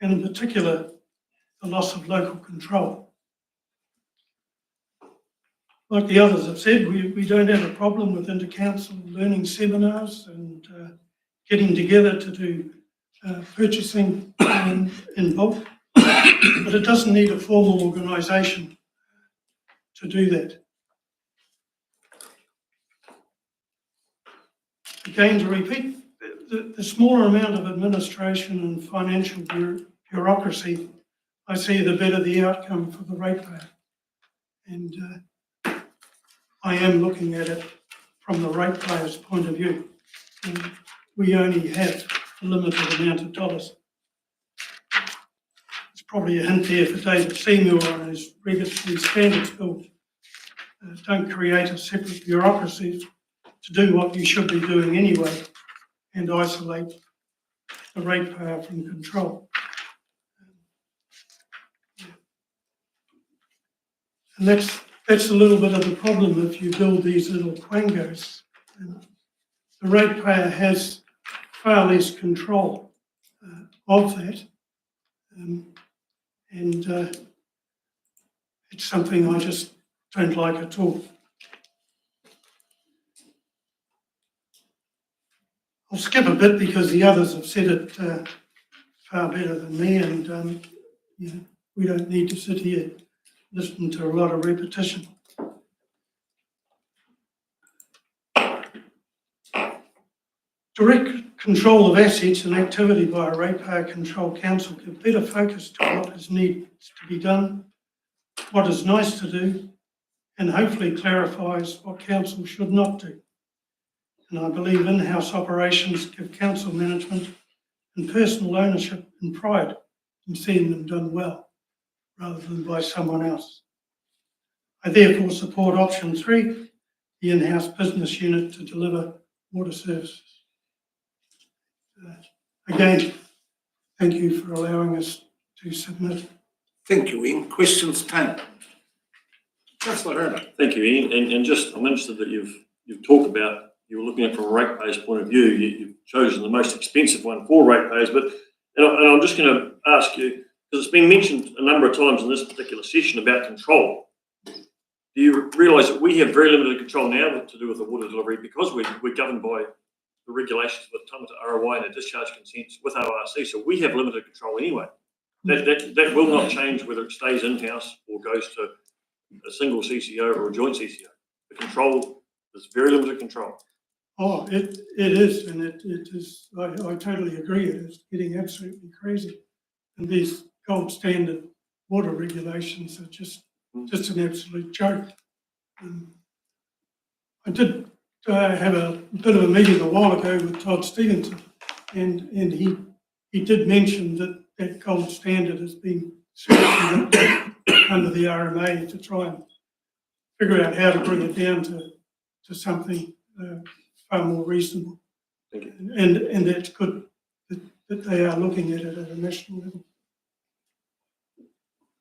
and in particular, the loss of local control. Like the others have said, we don't have a problem with inter-council learning seminars and getting together to do purchasing in bulk, but it doesn't need a formal organisation to do that. Again, to repeat, the smaller amount of administration and financial bureaucracy, I see the better the outcome for the ratepayer. And I am looking at it from the ratepayer's point of view. And we only have a limited amount of dollars. It's probably a hint there for David Seymour on his regulatory standards bill. Don't create a separate bureaucracy to do what you should be doing anyway and isolate the ratepayer from control. And that's a little bit of the problem if you build these little quangos. And the ratepayer has far less control of that. It's something I just don't like at all. I'll skip a bit because the others have said it far better than me, and you know, we don't need to sit here listening to a lot of repetition. Direct control of assets and activity by a ratepayer control council give better focus to what is needs to be done, what is nice to do, and hopefully clarifies what council should not do. And I believe in-house operations give council management and personal ownership and pride in seeing them done well, rather than by someone else. I therefore support option 3, the in-house business unit to deliver water services. Again, thank you for allowing us to submit. Thank you, Ian. Questions taken? Councillor Herder. Thank you, Ian. And just, I'm interested that you've talked about, you were looking at it from a ratepayer's point of view. You've chosen the most expensive one for ratepayers, but, and I'm just going to ask you, because it's been mentioned a number of times in this particular session about control. Do you realise that we have very limited control now to do with the water delivery because we're governed by the regulations with Tamata ROI and the discharge consents with ORC, so we have limited control anyway. That will not change whether it stays in-house or goes to a single CCO or a joint CCO. The control is very limited control. Oh, it is, and it is, I totally agree, it is getting absolutely crazy. And these gold standard water regulations are just an absolute joke. I did have a bit of a meeting a while ago with Todd Stevenson, and he did mention that gold standard has been seriously looked at under the RMA to try and figure out how to bring it down to something far more reasonable. Thank you. And that's good that they are looking at it at a national level.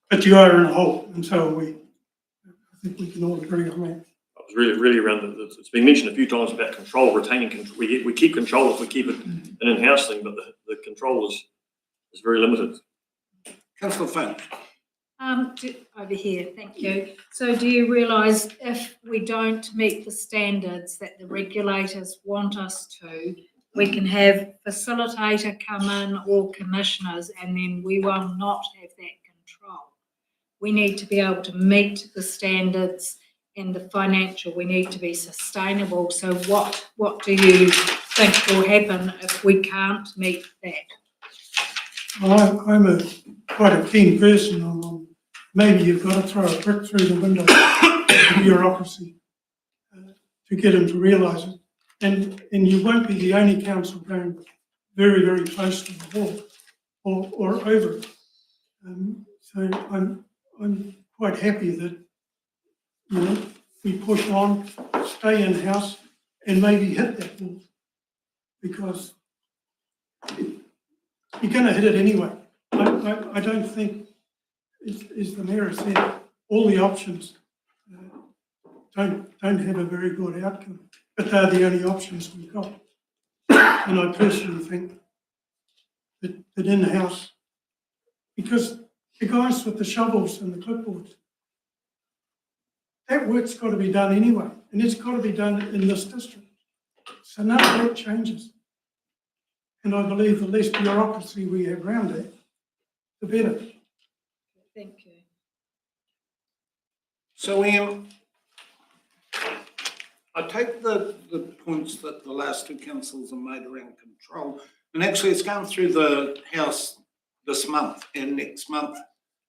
But you are in a hole, and so are we. I think we can all agree on that. I was really around it's been mentioned a few times about control, retaining control. We keep control if we keep it an in-house thing, but the control is very limited. Councillor Funk. Over here, thank you. So do you realise if we don't meet the standards that the regulators want us to, we can have facilitator come in or commissioners, and then we will not have that control. We need to be able to meet the standards and the financial. We need to be sustainable. So what do you think will happen if we can't meet that? Well, I'm quite a keen person on maybe you've got to throw a brick through the window of bureaucracy to get them to realise it. And you won't be the only council going very, very close to the wall or over it. So I'm quite happy that, you know, we push on, stay in-house, and maybe hit that wall, because you're going to hit it anyway. I don't think, as the Mayor said, all the options don't have a very good outcome, but they're the only options we've got. And I personally think that in-house, because the guys with the shovels and the clipboards, that work's got to be done anyway, and it's got to be done in this district. So none of that changes. And I believe the less bureaucracy we have around it, the better. Thank you. So, Ian, I take the points that the last two councils have made around control, and actually it's going through the House this month and next month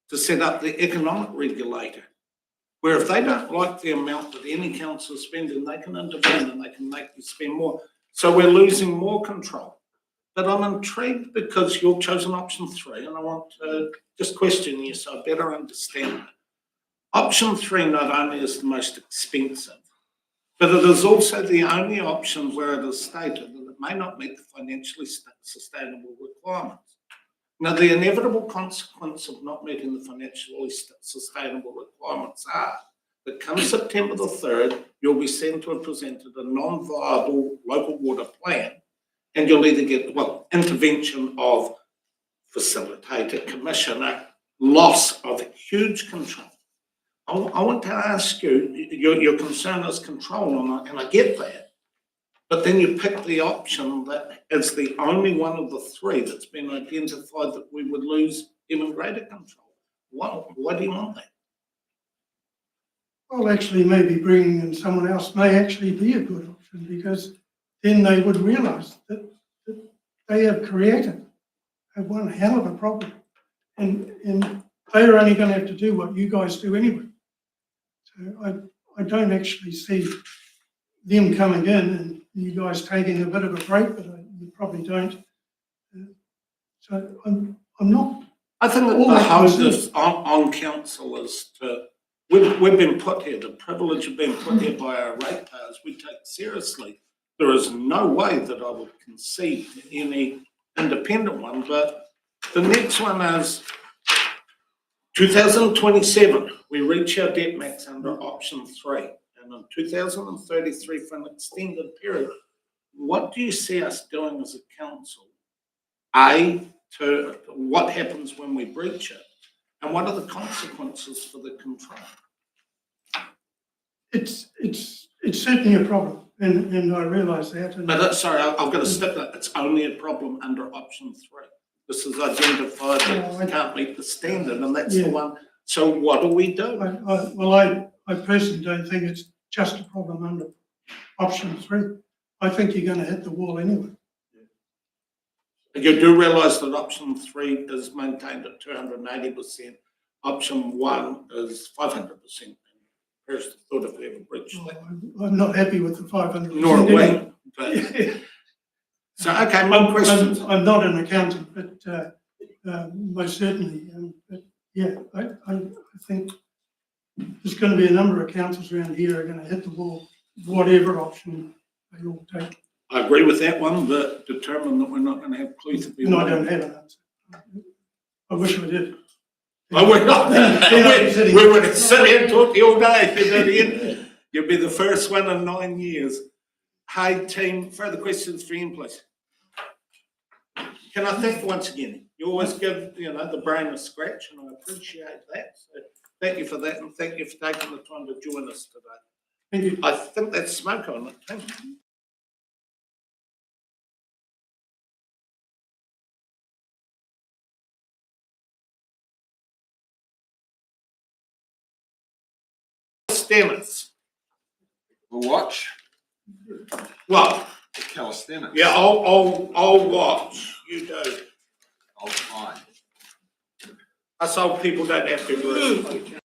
to set up the economic regulator, where if they don't like the amount that any council is spending, they can intervene and they can make you spend more. So we're losing more control. But I'm intrigued because you've chosen option 3, and I want to just question you so I better understand it. Option 3 not only is the most expensive, but it is also the only option where it is stated that it may not meet the financially sustainable requirements. Now, the inevitable consequence of not meeting the financially sustainable requirements are that come September the 3rd, you'll be sent to have presented a non-viable local water plan, and you'll either get, well, intervention of facilitator, commissioner, loss of huge control. I want to ask you, your concern is control, and I get that. But then you pick the option that is the only one of the three that's been identified that we would lose even greater control. Why do you want that? Well, actually, maybe bringing in someone else may actually be a good option, because then they would realise that they have created one hell of a problem, and they're only going to have to do what you guys do anyway. So I don't actually see them coming in and you guys taking a bit of a break, but you probably don't. So I'm not. I think that the onus on council is to, we've been put here, the privilege of being put here by our ratepayers, we take seriously. There is no way that I would concede to any independent one, but the next one is 2027, we reach our debt max under option 3. And in 2033, for an extended period, what do you see us doing as a council? To what happens when we breach it? And what are the consequences for the control? It's certainly a problem, and I realise that. But sorry, I've got to stick that. It's only a problem under option 3. This is identified that we can't meet the standard, and that's the one. So what do we do? I personally don't think it's just a problem under option 3. I think you're going to hit the wall anyway. You do realise that option 3 is maintained at 280%. Option 1 is 500%. Where's the thought if we ever breached that? I'm not happy with the 500%. Nor are we. But so, okay, my questions. I'm not an accountant, but most certainly. But yeah, I think there's going to be a number of councils around here are going to hit the wall, whatever option they all take. I agree with that one, but determine that we're not going to have clues to be. No, I don't have an answer. I wish we did. Oh, we're not. We would sit here and talk to you all day. You'll be the first one in 9 years. Hey, team, further questions for you, please. Can I thank you once again? You always give, the brain a scratch, and I appreciate that. So thank you for that, and thank you for taking the time to join us today. Thank you. I think that's smoke on it. Thank you. Calisthenics. We'll watch. What? Calisthenics. Yeah, I'll watch. You do. I'll find. Us old people don't have to agree.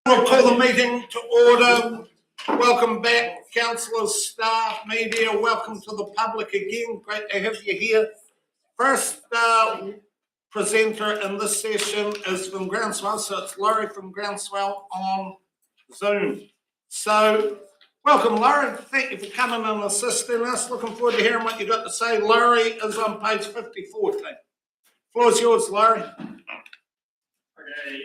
We'll call the meeting to order. Welcome back, councillors, staff, media. Welcome to the public again. Great to have you here. First presenter in this session is from Groundswell, so it's Laurie from Groundswell on Zoom. So, welcome, Laurie. Thank you for coming and assisting us. Looking forward to hearing what you've got to say. Laurie is on page 54. Floor's yours, Laurie. Okay,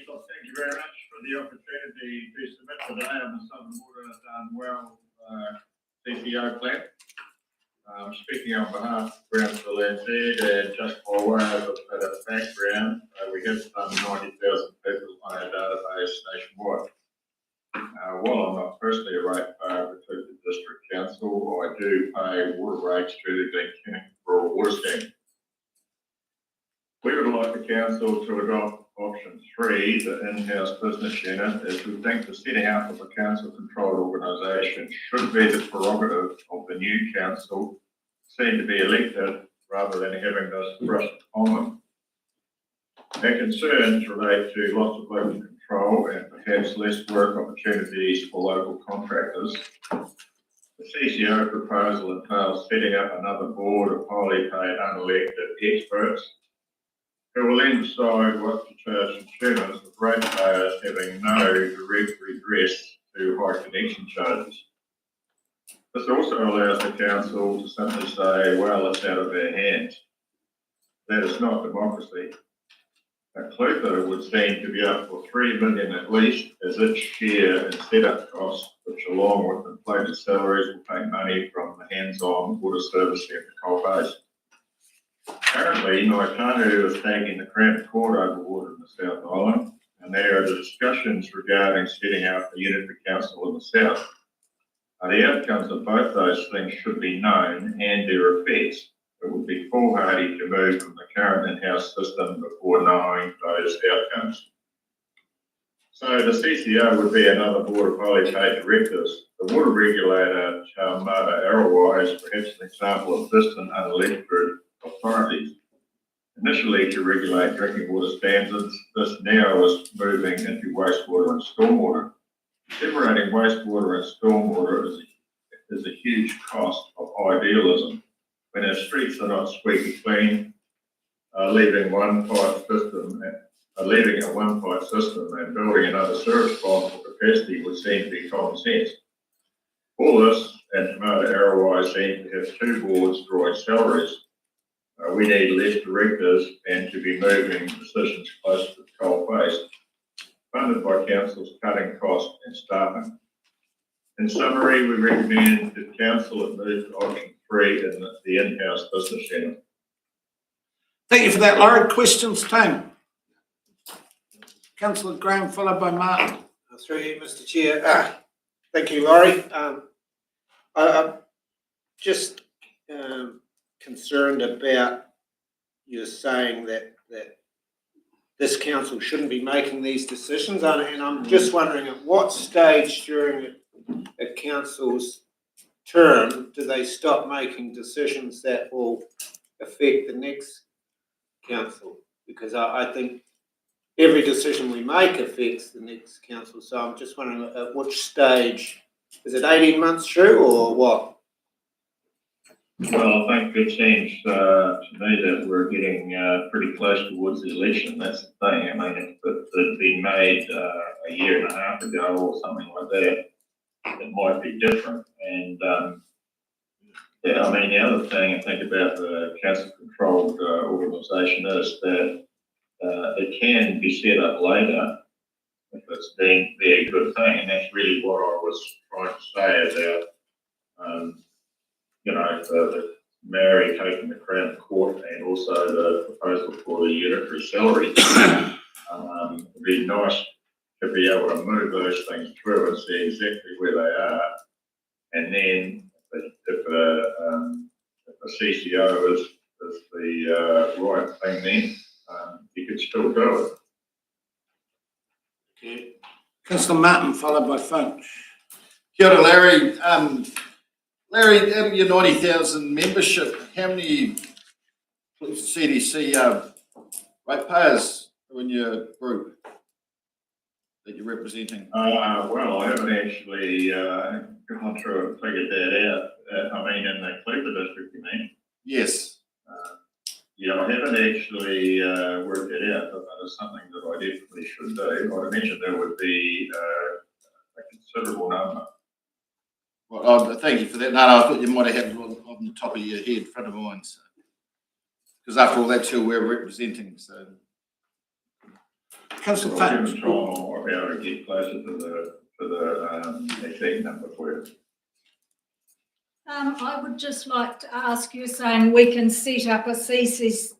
well, thank you very much for the opportunity to submit today on the Southern Water Done Well CCO plan. Speaking on behalf of Groundswell NZ, and just by way of a bit of background, we have some 90,000 people on our database nationwide. While I'm not personally a ratepayer of the District Council, I do pay water rates through the Glen Rural Water Scheme. We would like the council to adopt option 3, the in-house business unit, as we think the setting up of a council-controlled organisation should be the prerogative of the new council, seen to be elected, rather than having this thrust on them. Our concerns relate to loss of local control and perhaps less work opportunities for local contractors. The CCO proposal entails setting up another board of highly paid unelected experts who will then decide what to charge consumers, with ratepayers having no direct redress to high connection charges. This also allows the council to simply say, well, it's out of our hands. That is not democracy. A Clutha would seem to be up for $3 million at least as its share in setup costs, which along with inflated salaries will take money from the hands-on water service at the coal base. Currently, Naitanu is taking the Crown Court over water in the South Island, and there are discussions regarding setting up a unitary council in the South. The outcomes of both those things should be known and their effects. It would be foolhardy to move from the current in-house system before knowing those outcomes. So the CCO would be another board of highly paid directors. The water regulator, Charmada Arawai, is perhaps an example of distant unelected authorities. Initially to regulate drinking water standards, this now is moving into wastewater and stormwater. Separating wastewater and stormwater is a huge cost of idealism. When our streets are not squeaky clean, leaving a one-pipe system and building another service plant for capacity would seem to be common sense. All this, and Tamata Arawai seem to have 2 boards drawing salaries. We need less directors and to be moving decisions closer to the coal face, funded by councils cutting costs and staffing. In summary, we recommend that council have moved to option 3 in the in-house business unit. Thank you for that, Laurie. Questions, Tim? Councillor Graham, followed by Martin. Through you, Mr. Chair. Thank you, Laurie. I'm just concerned about you saying that this council shouldn't be making these decisions, and I'm just wondering at what stage during a council's term do they stop making decisions that will affect the next council? Because I think every decision we make affects the next council, so I'm just wondering at which stage. Is it 18 months through or what? Well, I think it seems to me that we're getting pretty close towards the election. That's the thing. I mean, if it had been made a year and a half ago or something like that, it might be different. And yeah, I mean, the other thing I think about the council-controlled organisation is that it can be set up later if it's deemed to be a good thing, and that's really what I was trying to say about, you know, the Mary taking the Crown Court and also the proposal for the unitary salary. It'd be nice to be able to move those things through and see exactly where they are. And then if the CCO is the right thing, then you could still do it. Okay. Councillor Martin, followed by Finch. Kia ora, Larry. Larry, out of your 90,000 membership, how many CDC ratepayers are in your group that you're representing? Well, I haven't actually gone through and figured that out. I mean, in the Cleaver district, you mean? Yes. Yeah, I haven't actually worked it out, but that is something that I definitely should do. I'd imagine there would be a considerable number. Well, thank you for that. No, I thought you might have had it on the top of your head, front of mine. Because after all, that's who we're representing. So, Councillor Well, Finch. given time, I might be able to get closer to the exact number for you. I would just like to ask you, saying we can set up a CCO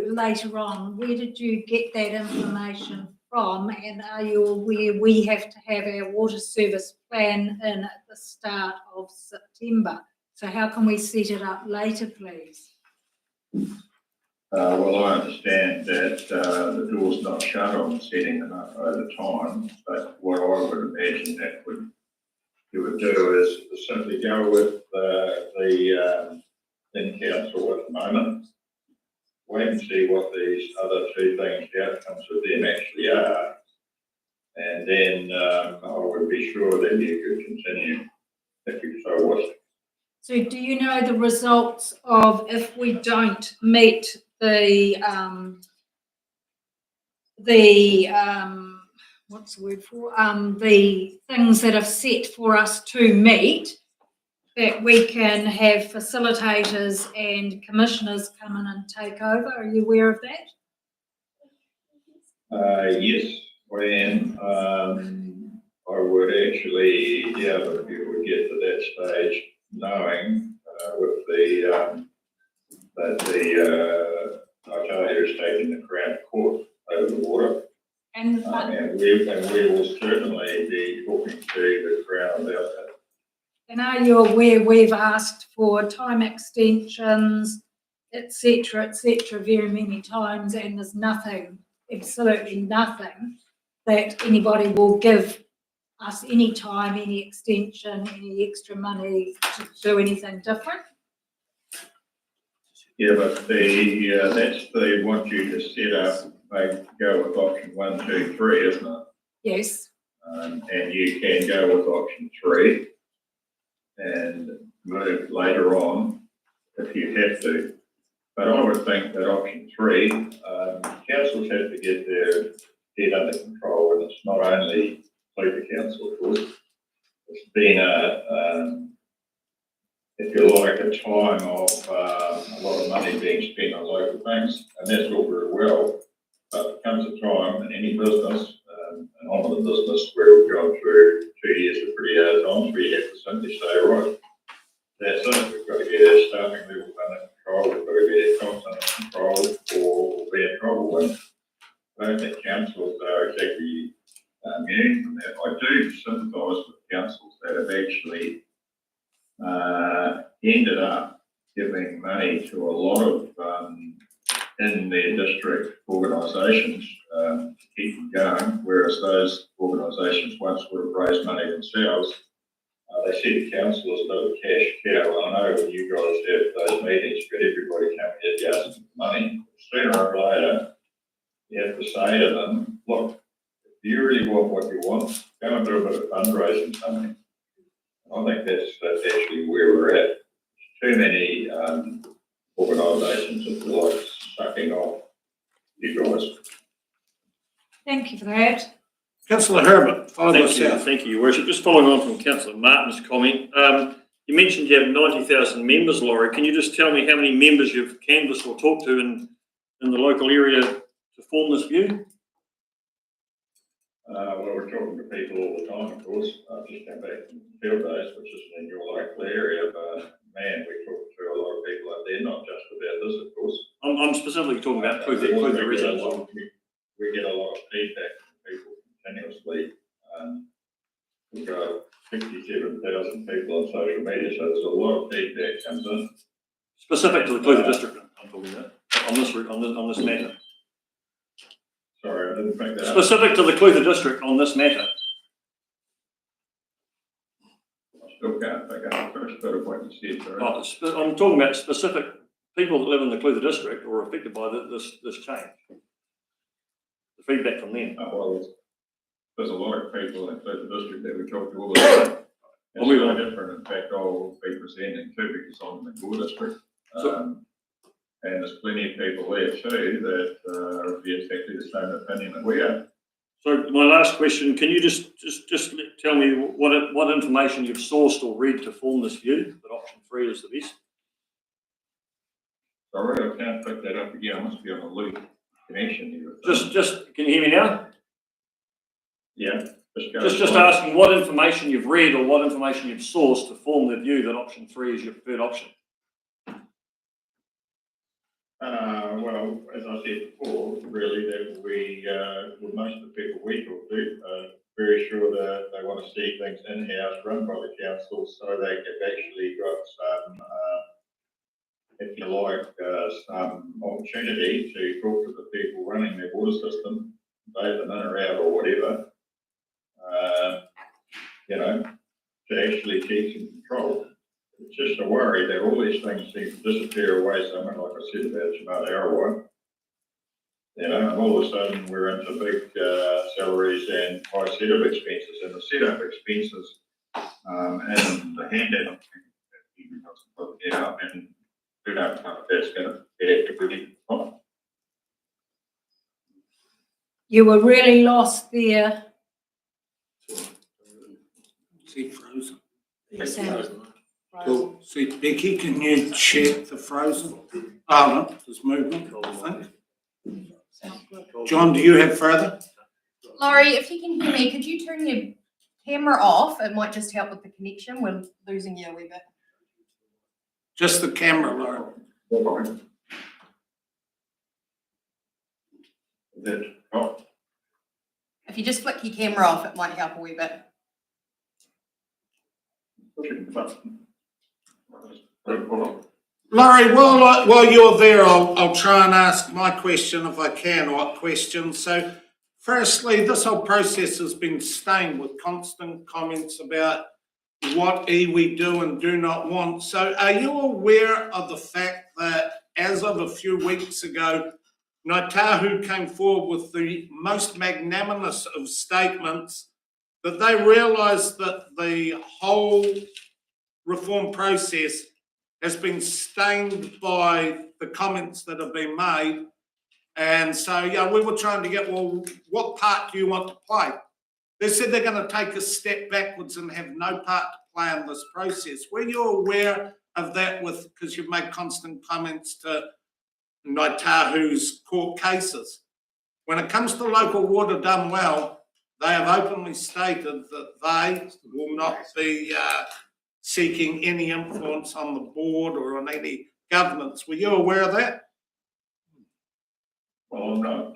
later on. Where did you get that information from? And are you aware we have to have our water service plan in at the start of September? So how can we set it up later, please? Well, I understand that the door's not shut on setting them up over time, but what I would imagine that you would do is simply go with the in-council at the moment, wait and see what these other two things, the outcomes of them actually are, and then I would be sure that you could continue if you so wish. So do you know the results of if we don't meet the what's the word for, the things that are set for us to meet, that we can have facilitators and commissioners come in and take over? Are you aware of that? Yes, I am. I would actually, yeah, but if you would get to that stage, knowing with that the Ontario is taking the Crown Court over the water. And we will certainly be talking to the Crown about that. And are you aware we've asked for time extensions, etc., very many times, and there's nothing, absolutely nothing, that anybody will give us any time, any extension, any extra money to do anything different? Yeah, but that's they want you to set up, they go with option 1, 2, 3, isn't it? Yes. And you can go with option 3 and move later on if you have to. But I would think that option 3, councils have to get their debt under control, and it's not only Cleaver Council, of course. It's been if you like, a time of a lot of money being spent on local things, and that's all very well. But there comes a time in any business, and on the business where we've gone through 2 years of pretty hard times, we have to simply say, right, that's it, we've got to get our staffing levels under control, we've got to get our costs under control, or we'll be in trouble. And I don't think councils are exactly immune from that. I do sympathise with councils that have actually ended up giving money to a lot of in their district organisations to keep them going, whereas those organisations once would have raised money themselves. They see the council as another cash cow. I know when you guys have those meetings, you've got everybody coming in asking for money. Sooner or later, you have to say to them, look, if you really want what you want, go and do a bit of fundraising something. I think that's actually where we're at. Too many organisations that feel like sucking off you guys. Thank you for that. Councillor Herbert, Thank you, Your Worship. Just following on from Councillor Martin's comment, you mentioned you have 90,000 members, Laurie. Can you just tell me how many members you've canvassed or talked to in the local area to form this view? Well, we're talking to people all the time, of course. I've just come back from field days, which isn't in your local area, but man, we talk to a lot of people out there, not just about this, of course. I'm specifically talking about Clutha residents. We get a lot of feedback from people continuously. We've got 67,000 people on social media, so there's a lot of feedback comes in. Specific to the Clutha district, I'm talking about, on this matter. Sorry, I didn't pick that up. Specific to the Clutha district on this matter. I still can't pick up the first bit of what you said, sorry. I'm talking about specific people that live in the Clutha district or are affected by this change. The feedback from them. Well, there's a lot of people in the Clutha district that we talk to all the time. It's no different. In fact, I'll be presenting too because I'm in the Gore district. And there's plenty of people there too that are of exactly the same opinion that we are. So my last question, can you just tell me what information you've sourced or read to form this view that option 3 is the best? Sorry, I can't pick that up again. I must be on a loop connection here. Just can you hear me now? Yeah. Just asking what information you've read or what information you've sourced to form the view that option 3 is your preferred option. Well, as I said before, really that we, well, most of the people we talk to are very sure that they want to see things in-house run by the council so they have actually got some, if you like, some opportunity to talk to the people running their water system, bathe them in or out or whatever, you know, to actually keep some control. It's just a worry that all these things seem to disappear away somewhere, like I said about Jamaica Arawa. You know, and all of a sudden we're into big salaries and high setup expenses, and the setup expenses and the handout and we don't know if that's going to be actively on. You were really lost there. See, frozen. Cool. See, Becky, can you check the frozen? Oh, no, there's movement, I think. John, do you have further? Laurie, if you can hear me, could you turn your camera off? It might just help with the connection. We're losing you a wee bit. Just the camera, Laurie. If you just flick your camera off, it might help a wee bit. Laurie, while you're there, I'll try and ask my question if I can, or questions. So firstly, this whole process has been stained with constant comments about what iwi do and do not want. So are you aware of the fact that as of a few weeks ago, Ngāi Tahu came forward with the most magnanimous of statements that they realised that the whole reform process has been stained by the comments that have been made. And so, yeah, we were trying to get, well, what part do you want to play? They said they're going to take a step backwards and have no part to play in this process. Were you aware of that because you've made constant comments to Ngāi Tahu's court cases? When it comes to local water done well, they have openly stated that they will not be seeking any influence on the board or on any governance. Were you aware of that? Well, I'm not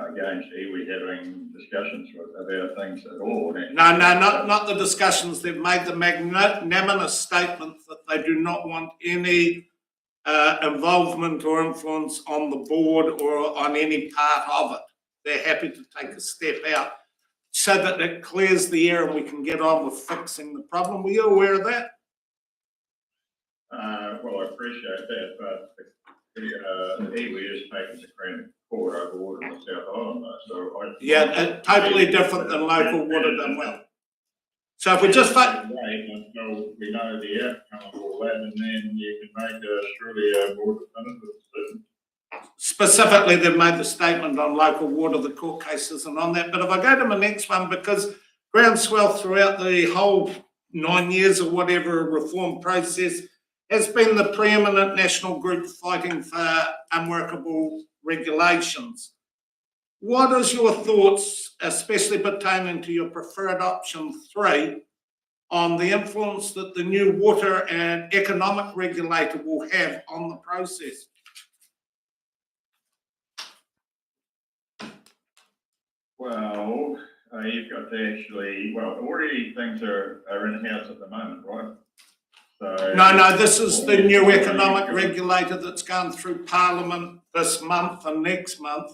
against iwi having discussions about things at all. No, not the discussions. They've made the magnanimous statement that they do not want any involvement or influence on the board or on any part of it. They're happy to take a step out so that it clears the air and we can get on with fixing the problem. Were you aware of that? Well, I appreciate that, but the iwi is taking the Crown Court over water in the South Island, though. So Totally different than local water done well. So if we just until we know the outcome of all that, and then you can make surely a more definitive decision. Specifically, they've made the statement on local water, the court cases and on that. But if I go to my next one, because groundswell throughout the whole 9 years or whatever reform process has been the preeminent national group fighting for unworkable regulations. what is your thoughts, especially pertaining to your preferred option 3, on the influence that the new water and economic regulator will have on the process? Well, you've got to actually, well, already things are in-house at the moment, right? So. No, this is the new economic regulator that's going through Parliament this month and next month.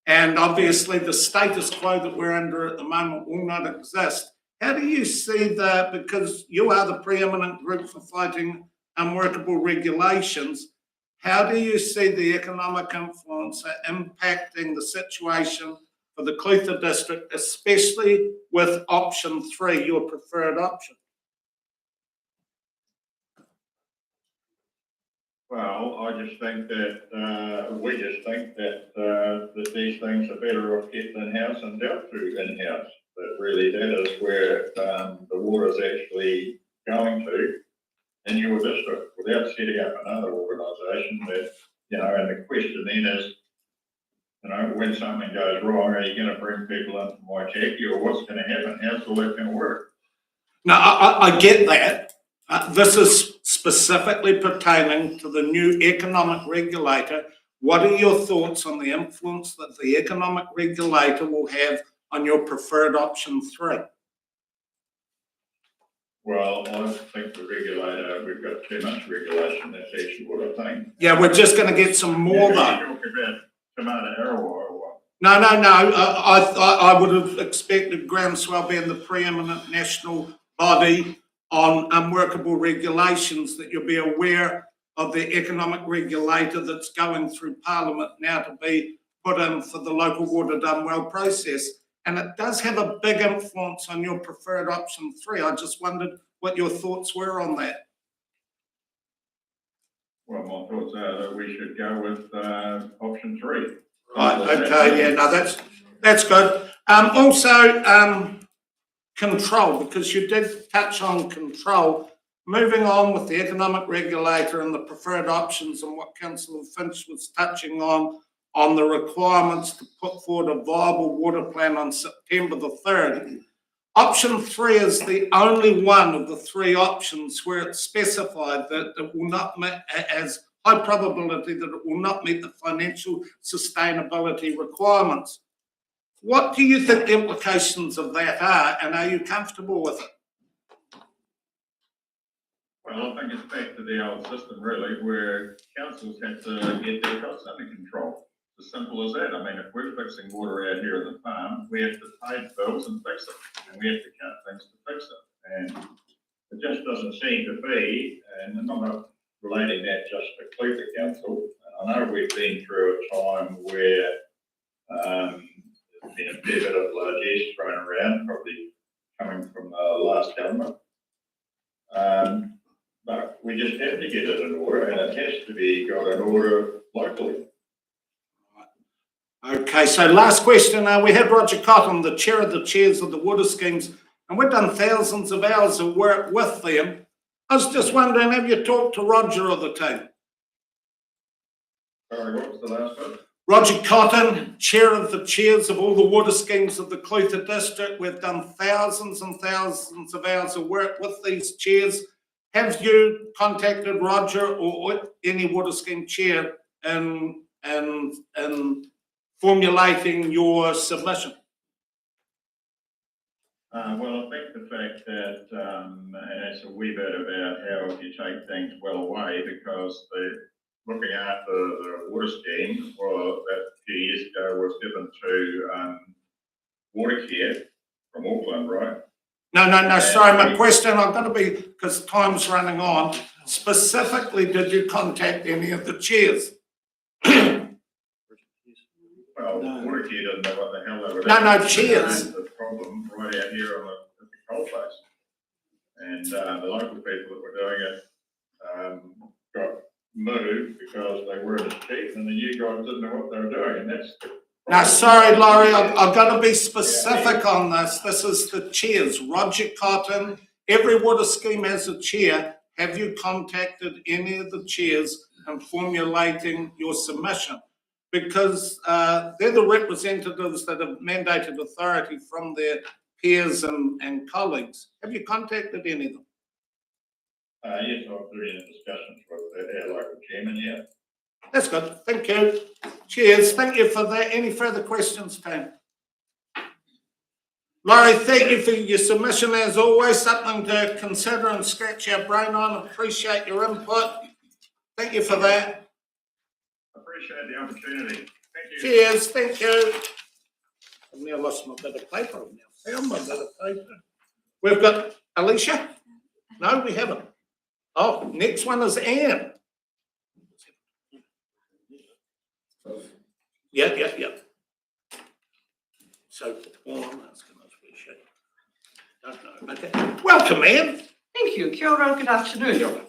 And obviously the status quo that we're under at the moment will not exist. How do you see that, because you are the preeminent group for fighting unworkable regulations, how do you see the economic influence impacting the situation for the Clutha district, especially with option 3, your preferred option? Well, I just think that, we just think that these things are better off kept in-house and dealt through in-house. That really, that is where the water is actually going to in your district, without setting up another organisation that, you know, and the question then is, you know, when something goes wrong, are you going to bring people in from Waitaki, or what's going to happen? How's all that going to work? No, I get that. This is specifically pertaining to the new economic regulator. What are your thoughts on the influence that the economic regulator will have on your preferred option 3? Well, I think the regulator, we've got too much regulation. That's actually what I think. Yeah, we're just going to get some more though. You talk about tomato arrow or what? No. I would have expected Groundswell being the preeminent national body on unworkable regulations, that you'll be aware of the economic regulator that's going through Parliament now to be put in for the local water done well process. And it does have a big influence on your preferred option 3. I just wondered what your thoughts were on that. Well, my thoughts are that we should go with option 3. Right, okay, yeah, no, that's good. Also, control, because you did touch on control. Moving on with the economic regulator and the preferred options, and what Councillor Finch was touching on the requirements to put forward a viable water plan on September the 3rd. Option 3 is the only one of the 3 options where it's specified that it will not meet, as high probability that it will not meet the financial sustainability requirements. What do you think the implications of that are, and are you comfortable with it? Well, I think it's back to the old system really, where councils have to get their costs under control. It's as simple as that. I mean, if we're fixing water out here in the farm, we have to pay bills and fix it, and we have to cut things to fix it. And it just doesn't seem to be, and I'm not relating that just to Clutha Council. I know we've been through a time where there's been a fair bit of largesse thrown around, probably coming from the last government. But we just have to get it in order, and it has to be got in order locally. Okay, so last question. We had Roger Cotton, the chair of the chairs of the water schemes, and we've done thousands of hours of work with them. I was just wondering, have you talked to Roger or the team? Sorry, what was the last one? Roger Cotton, chair of the chairs of all the water schemes of the Clutha district. We've done thousands and thousands of hours of work with these chairs. Have you contacted Roger or any water scheme chair in formulating your submission? Well, I think the fact that, and it's a wee bit about how you take things well away, because looking after the water scheme, well, that a few years ago was given to Watercare from Auckland, right? No, sorry, my question, I've got to be, because time's running on, specifically, did you contact any of the chairs? Well, Watercare didn't know what the hell they were doing. No, chairs. The problem right out here on the coal face. And the local people that were doing it got moved because they weren't as cheap, and the new guys didn't know what they were doing, and that's the. Now, sorry, Laurie, I've got to be specific on this. This is the chairs. Roger Cotton, every water scheme has a chair. Have you contacted any of the chairs in formulating your submission? because they're the representatives that have mandated authority from their peers and colleagues. Have you contacted any of them? Yes, I've been in discussions with our local chairman, yeah. That's good. Thank you. Cheers. Thank you for that. Any further questions, Tam? Laurie, thank you for your submission as always. Something to consider and scratch our brain on. Appreciate your input. Thank you for that. Appreciate the opportunity. Thank you. Cheers. Thank you. I've now lost my bit of paper. I've now found my bit of paper. We've got Alicia. No, we haven't. Oh, next one is Anne. Yeah. So, all I'm asking is don't know. Okay. Welcome, Anne. Thank you. Kia ora, good afternoon.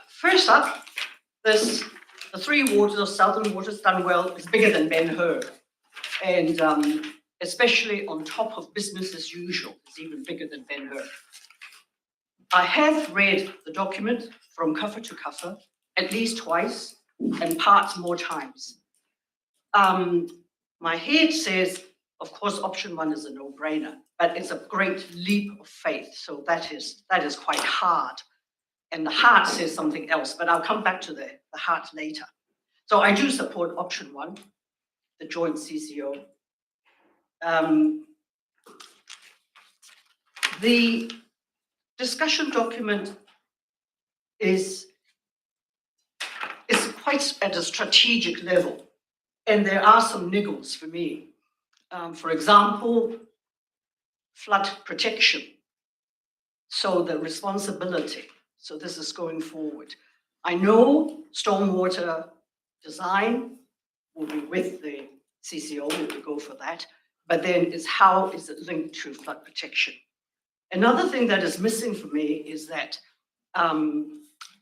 First up, the Three Waters, Southern Waters done well, is bigger than Ben Hur. And especially on top of business as usual, it's even bigger than Ben Hur. I have read the document from cover to cover at least twice and parts more times. My head says, of course, option one is a no-brainer, but it's a great leap of faith. So that is quite hard. And the heart says something else, but I'll come back to the heart later. So I do support option one, the joint CCO. The discussion document is quite at a strategic level, and there are some niggles for me. For example, flood protection. So the responsibility. So this is going forward. I know stormwater design will be with the CCO, we will go for that, but then is how is it linked to flood protection? Another thing that is missing for me is that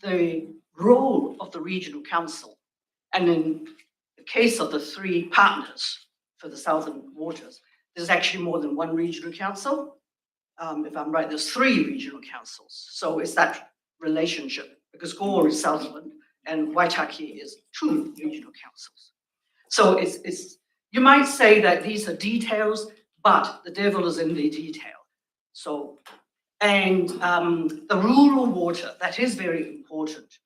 the role of the regional council, and in the case of the three partners for the Southern Waters, there's actually more than one regional council. If I'm right, there's three regional councils. So it's that relationship, because Gore is Southland and Waitaki is two regional councils. So it's you might say that these are details, but the devil is in the detail. So, and the rural water, that is very important.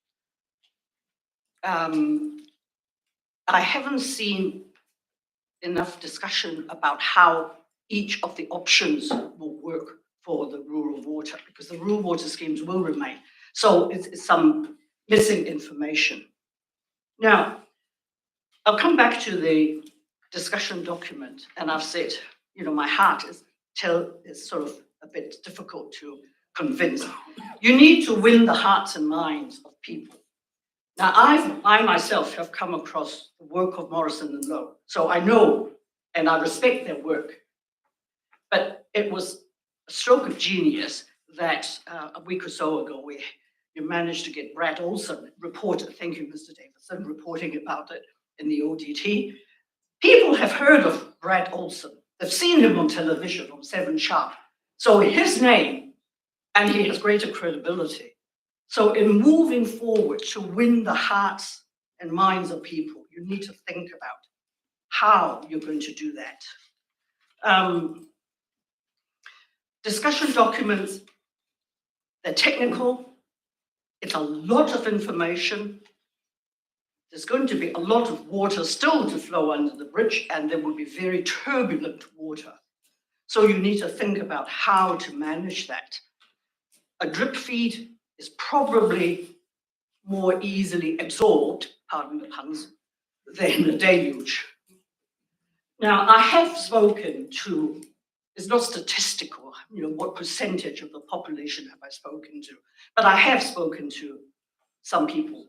I haven't seen enough discussion about how each of the options will work for the rural water, because the rural water schemes will remain. So it's some missing information. Now, I'll come back to the discussion document, and I've said, you know, my heart is sort of a bit difficult to convince. You need to win the hearts and minds of people. Now, I myself have come across the work of Morrison and Lowe, so I know and I respect their work. But it was a stroke of genius that a week or so ago you managed to get Brad Olson reported, thank you, Mr. Davidson, reporting about it in the ODT. People have heard of Brad Olson. They've seen him on television on 7 Sharp. So his name, and he has greater credibility. So in moving forward to win the hearts and minds of people, you need to think about how you're going to do that. Discussion documents, they're technical. It's a lot of information. There's going to be a lot of water still to flow under the bridge, and there will be very turbulent water. So you need to think about how to manage that. A drip feed is probably more easily absorbed, pardon the puns, than a deluge. Now, I have spoken to, it's not statistical, you know, what percentage of the population have I spoken to, but I have spoken to some people.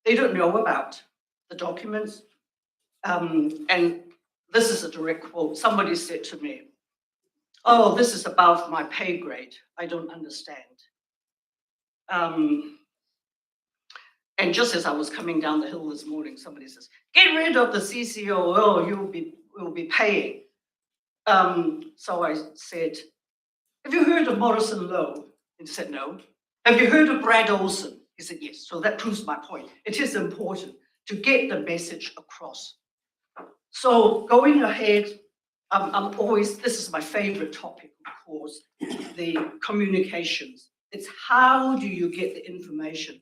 They don't know about the documents. And this is a direct quote. Somebody said to me, oh, this is above my pay grade. I don't understand. And just as I was coming down the hill this morning, somebody says, get rid of the CCO, oh, you'll be paying. So I said, have you heard of Morrison Lowe? And he said, no. Have you heard of Brad Olson? He said, yes. So that proves my point. It is important to get the message across. So going ahead, I'm always, this is my favorite topic, of course, the communications. It's how do you get the information?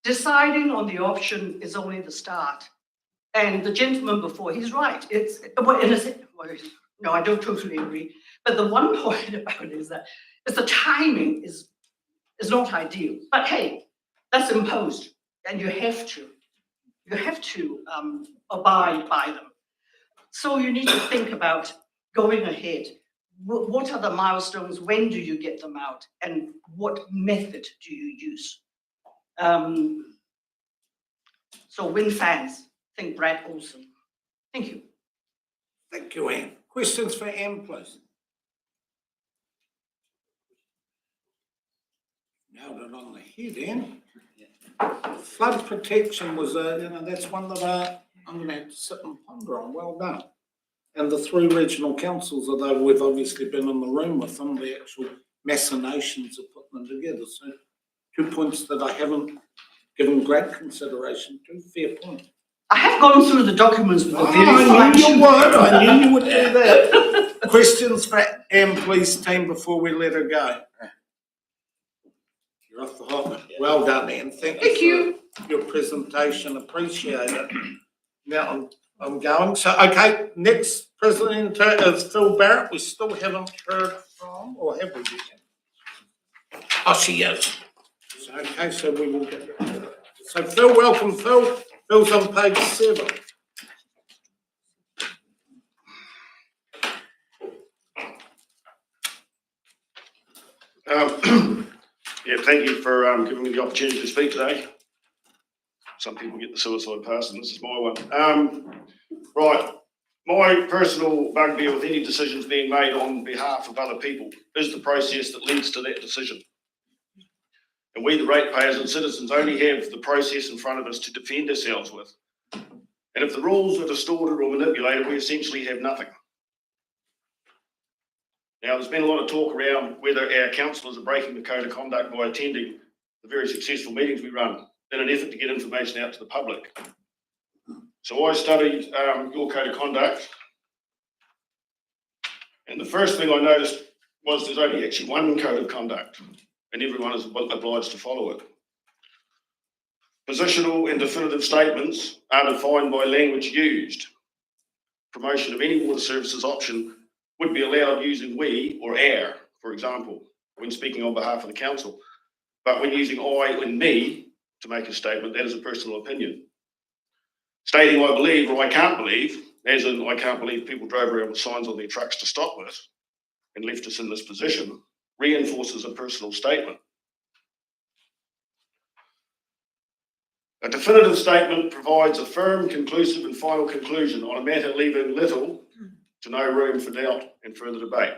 Deciding on the option is only the start. And the gentleman before, he's right. No, I don't totally agree. But the one point about it is that the timing is not ideal. But hey, that's imposed, and you have to abide by them. So you need to think about going ahead. What are the milestones? When do you get them out? And what method do you use? So wind fans, think Brad Olsen. Thank you. Thank you, Anne. Questions for Anne, please? Nailed it on the head, Anne. Flood protection was that's one that I'm going to have to sit and ponder on. Well done. And the 3 regional councils, although we've obviously been in the room with them, the actual machinations of putting them together. So 2 points that I haven't given great consideration to. Fair point. I have gone through the documents with the very I knew you would. I knew you would do that. Questions for Anne, please, team, before we let her go. You're off the hop. Well done, Anne. Thank you for your presentation. Appreciate it. Now I'm going. So, okay, next presenter is Phil Barrett. We still haven't heard from, or have we yet? Oh, she is. So, okay, so we will get. So, Phil, welcome, Phil. Phil's on page 7. Thank you for giving me the opportunity to speak today. Some people get the suicide pass, and this is my one. Right, my personal bugbear with any decisions being made on behalf of other people is the process that leads to that decision. And we, the ratepayers and citizens, only have the process in front of us to defend ourselves with. And if the rules are distorted or manipulated, we essentially have nothing. Now, there's been a lot of talk around whether our councillors are breaking the code of conduct by attending the very successful meetings we run in an effort to get information out to the public. So I studied your code of conduct, and the first thing I noticed was there's only actually one code of conduct, and everyone is obliged to follow it. Positional and definitive statements are defined by language used. Promotion of any water services option would be allowed using we or our, for example, when speaking on behalf of the council. But when using I and me to make a statement, that is a personal opinion. Stating I believe or I can't believe, as in I can't believe people drove around with signs on their trucks to stop us and left us in this position, reinforces a personal statement. A definitive statement provides a firm, conclusive and final conclusion on a matter, leaving little to no room for doubt and further debate.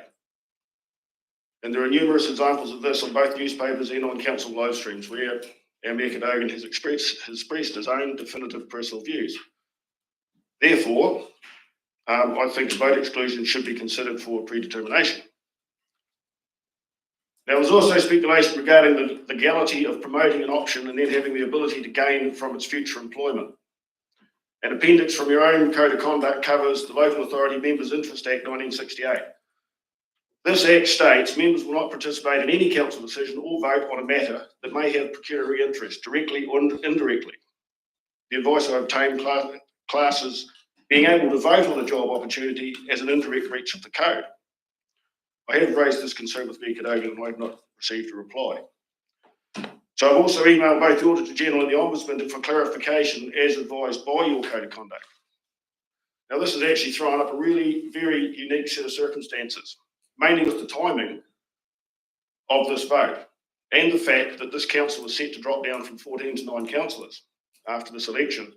And there are numerous examples of this on both newspapers and on council live streams where our Mayor Cadogan has expressed his own definitive personal views. Therefore, I think a vote exclusion should be considered for predetermination. There was also speculation regarding the legality of promoting an option and then having the ability to gain from its future employment. An appendix from your own code of conduct covers the Local Authority Members' Interest Act 1968. This Act states members will not participate in any council decision or vote on a matter that may have pecuniary interest, directly or indirectly. The advice I obtained classes being able to vote on a job opportunity as an indirect breach of the code. I have raised this concern with Mayor Cadogan and I have not received a reply. So I've also emailed both the Auditor General and the Ombudsman for clarification as advised by your code of conduct. Now this has actually thrown up a really very unique set of circumstances, mainly with the timing of this vote and the fact that this council was set to drop down from 14 to 9 councillors after this election.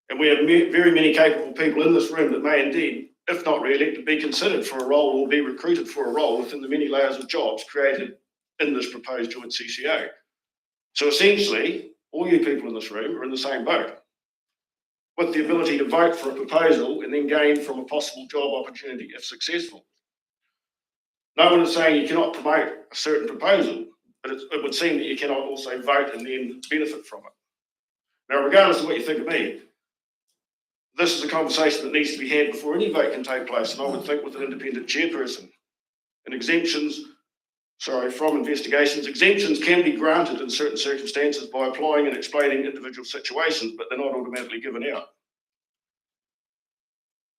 And we have very many capable people in this room that may indeed, if not re-elected, be considered for a role or be recruited for a role within the many layers of jobs created in this proposed joint CCO. So essentially, all you people in this room are in the same boat, with the ability to vote for a proposal and then gain from a possible job opportunity if successful. No one is saying you cannot promote a certain proposal, but it would seem that you cannot also vote and then benefit from it. Now, regardless of what you think of me, this is a conversation that needs to be had before any vote can take place, and I would think with an independent chairperson. And exemptions, from investigations, exemptions can be granted in certain circumstances by applying and explaining individual situations, but they're not automatically given out.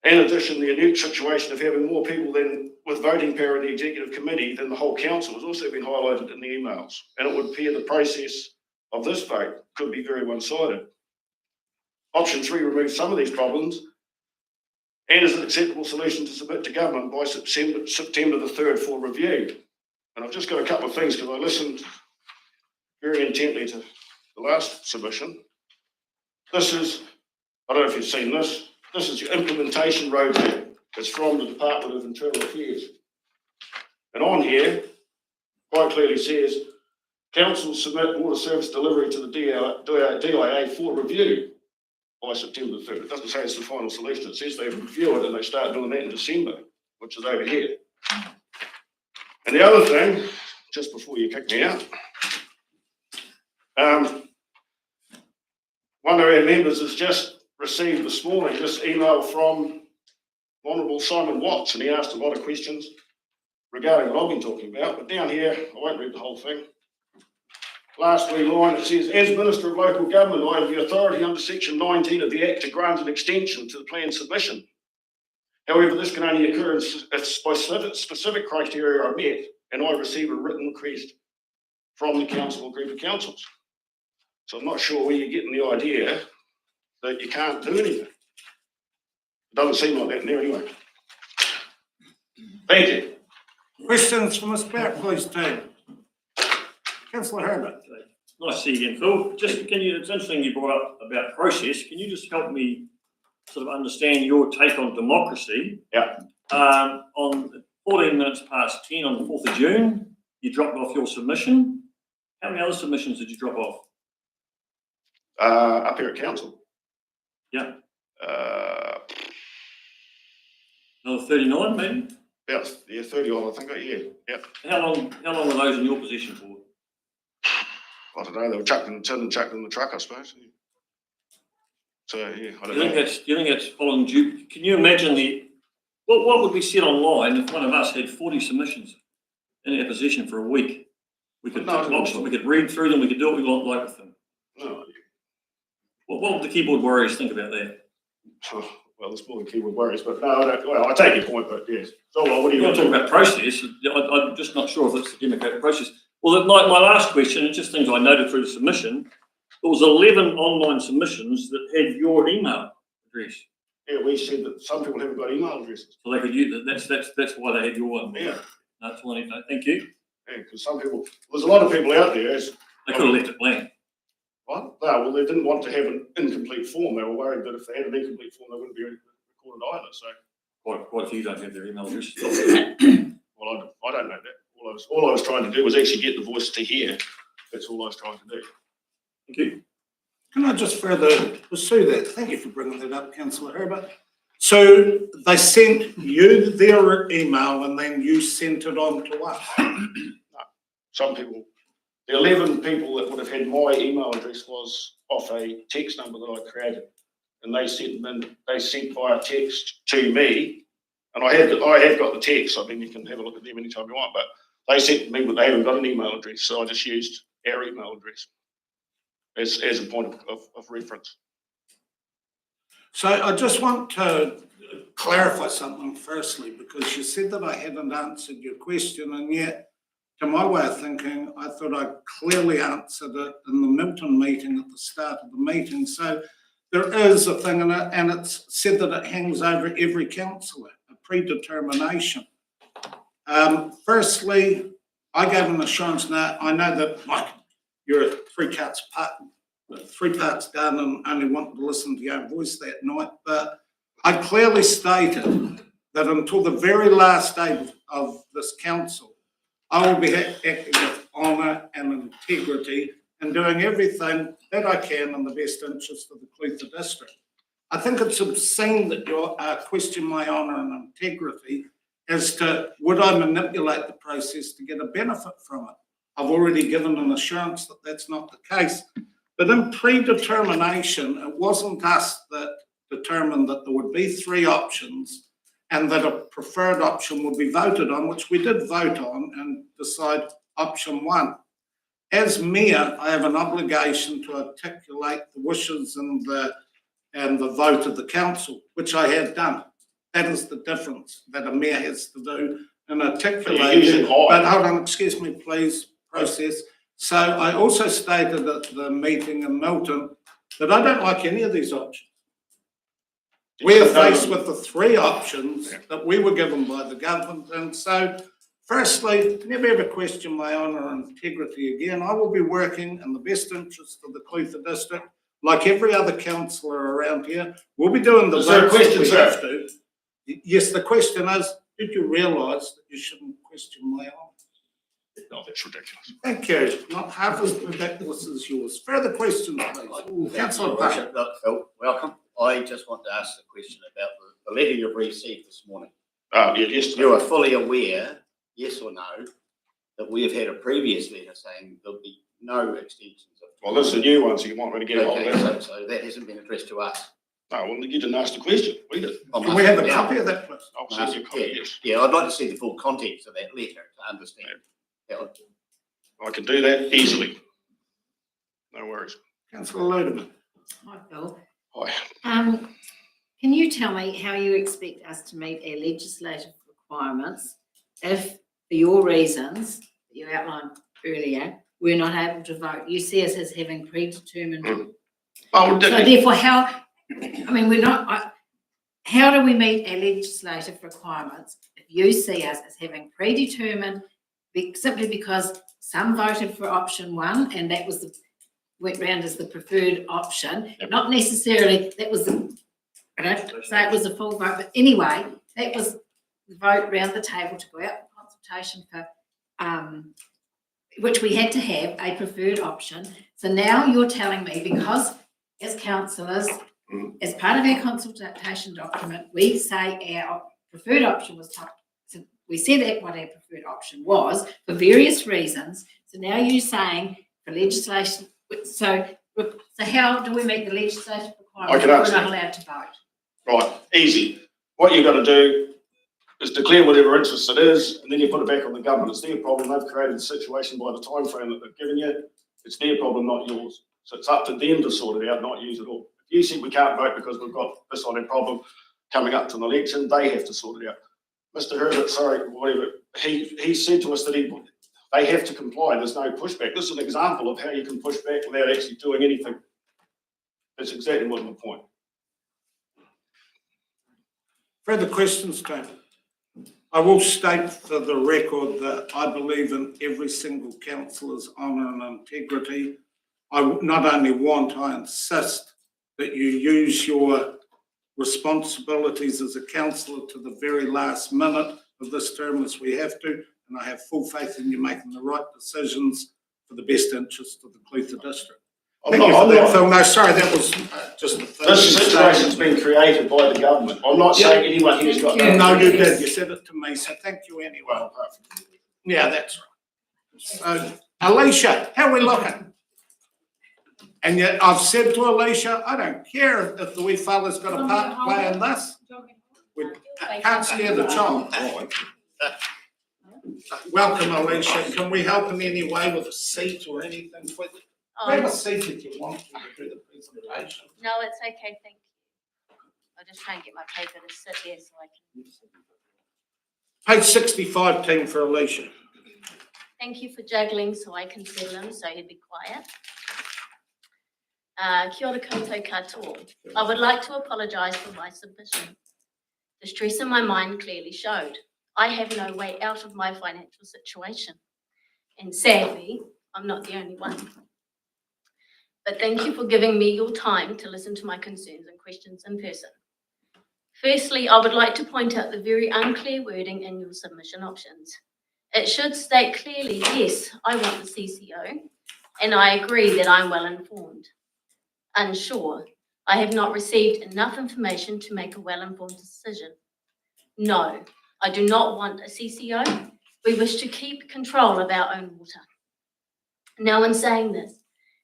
In addition, the unique situation of having more people with voting power in the executive committee than the whole council has also been highlighted in the emails, and it would appear the process of this vote could be very one-sided. Option 3 removes some of these problems and is an acceptable solution to submit to government by September the 3rd for review. And I've just got a couple of things because I listened very intently to the last submission. This is, I don't know if you've seen this, this is your implementation roadmap. It's from the Department of Internal Affairs. And on here, quite clearly says, council submit water service delivery to the DIA for review by September the 3rd. It doesn't say it's the final solution. It says they review it and they start doing that in December, which is over here. And the other thing, just before you kick me out, one of our members has just received this morning this email from Honourable Simon Watts, and he asked a lot of questions regarding what I've been talking about. But down here, I won't read the whole thing. Last wee line, it says, as Minister of Local Government, I have the authority under Section 19 of the Act to grant an extension to the plan submission. However, this can only occur if specific criteria are met and I receive a written request from the council or group of councils. So I'm not sure where you're getting the idea that you can't do anything. It doesn't seem like that in there anyway. Thank you. Questions from Ms. Back, please, team. Councillor Herbert. Nice to see you again, Phil. Just it's interesting you brought up about process. Can you just help me sort of understand your take on democracy? Yeah. On 14 minutes past 10 on the 4th of June, you dropped off your submission. How many other submissions did you drop off? Up here at council. Yeah. Another 39 maybe? About 30 odd, I think. Yeah. Yep. How long were those in your possession for? I don't know. They were chucked in the tin and chucked in the truck, I suppose. So yeah, I don't know. Do you think that's following due? Can you imagine what would be said online if one of us had 40 submissions in our possession for a week? We could we could read through them, we could do what we like with them. No. What would the keyboard warriors think about that? Well, there's more than keyboard warriors, but no, I don't. Well, I take your point, but yes. So, what do you want to talk about process? I'm just not sure if it's the democratic process. Well, my last question, it's just things I noted through the submission. There was 11 online submissions that had your email address. Yeah, we said that some people haven't got email addresses. So they could use that. That's why they had your one. Yeah. That's all I need to know. Thank you. Yeah, because some people, there's a lot of people out there. They could have left it blank. What? No, well, they didn't want to have an incomplete form. They were worried that if they had an incomplete form, they wouldn't be recorded either. So quite a few don't have their email addresses. Well, I don't know that. All I was trying to do was actually get the voice to hear. That's all I was trying to do. Thank you. Can I just further pursue that? Thank you for bringing that up, Councillor Herbert. So they sent you their email and then you sent it on to us? No. Some people, the 11 people that would have had my email address was off a text number that I created, and they sent via text to me, and I have got the text. I mean, you can have a look at them anytime you want, but they sent to me, but they haven't got an email address, so I just used our email address as a point of reference. So I just want to clarify something firstly, because you said that I hadn't answered your question, and yet, to my way of thinking, I thought I clearly answered it in the Milton meeting at the start of the meeting. So there is a thing in it, and it's said that it hangs over every councillor, a predetermination. Firstly, I gave an assurance. Now, I know that you're three parts done and only wanted to listen to your own voice that night, but I clearly stated that until the very last day of this council, I will be acting with honour and integrity and doing everything that I can in the best interest of the Clutha district. I think it's obscene that you question my honour and integrity as to would I manipulate the process to get a benefit from it. I've already given an assurance that that's not the case. But in predetermination, it wasn't us that determined that there would be 3 options and that a preferred option would be voted on, which we did vote on and decide option 1. As mayor, I have an obligation to articulate the wishes and the vote of the council, which I have done. That is the difference that a mayor has to do and articulate it. But hold on, excuse me, please, process. So I also stated at the meeting in Milton that I don't like any of these options. We are faced with the 3 options that we were given by the government. And so, firstly, never ever question my honour and integrity again. I will be working in the best interest of the Clutha district, like every other councillor around here. We'll be doing the Is there a votes that question, we sir? have to. Yes, the question is, did you realise that you shouldn't question my honour? No, that's ridiculous. Thank you. Not half as ridiculous as yours. Further questions, please. Councillor Parker. Phil, welcome. I just want to ask a question about the letter you've received this morning. Yes. You are fully aware, yes or no, that we have had a previous letter saying there'll be no extensions of. Well, this is a new one, so you want me to get hold of Okay, that? so that hasn't been addressed to us. No, well, you didn't ask the question. We did. Can we have a copy of that, please? I'll send you a copy, yes. Yeah, I'd like to see the full context of that letter to understand. I can do that easily. No worries. Councillor Ludeman. Hi, Phil. Hi. Can you tell me how you expect us to meet our legislative requirements if, for your reasons that you outlined earlier, we're not able to vote? You see us as having predetermined. So therefore, how do we meet our legislative requirements if you see us as having predetermined simply because some voted for option 1 and that was went round as the preferred option, not necessarily that was I don't say it was a full vote, but anyway, that was the vote round the table to go out for consultation for which we had to have a preferred option. So now you're telling me, because as councillors, as part of our consultation document, we say our preferred option was top. So we said that what our preferred option was for various reasons. So now you're saying for legislation. So how do we meet the legislative requirements? We're not allowed to vote. Right, easy. What you've got to do is declare whatever interest it is, and then you put it back on the government. It's their problem. They've created the situation by the time frame that they've given you. It's their problem, not yours. So it's up to them to sort it out, not you at all. If you think we can't vote because we've got this on a problem coming up to an election, they have to sort it out. Mr. Herbert, whatever, he said to us that they have to comply. There's no pushback. This is an example of how you can push back without actually doing anything. That's exactly what the point. Further questions, David? I will state for the record that I believe in every single councillor's honour and integrity. I not only want, I insist that you use your responsibilities as a councillor to the very last minute of this term as we have to, and I have full faith in you making the right decisions for the best interest of the Clutha district. Thank you for that, Phil. No, sorry, that was just the first. This situation's been created by the government. I'm not saying anyone here's got. No, you did. You said it to me, so thank you anyway. Yeah, that's right. So, Alicia, how are we looking? And yet I've said to Alicia, I don't care if the wee fella's got a part to play in this. We can't scare the child. Welcome, Alicia. Can we help in any way with a seat or anything for you? Grab a seat if you want to do the presentation. No, it's okay, thank you. I'll just try and get my paper to sit there so I can. Page 65, team, for Alicia. Thank you for juggling so I can settle him so he'd be quiet. Kia ora koutou katoa. I would like to apologise for my submission. The stress in my mind clearly showed. I have no way out of my financial situation. And sadly, I'm not the only one. But thank you for giving me your time to listen to my concerns and questions in person. Firstly, I would like to point out the very unclear wording in your submission options. It should state clearly, yes, I want the CCO, and I agree that I'm well informed. Unsure, I have not received enough information to make a well-informed decision. No, I do not want a CCO. We wish to keep control of our own water. Now, in saying this,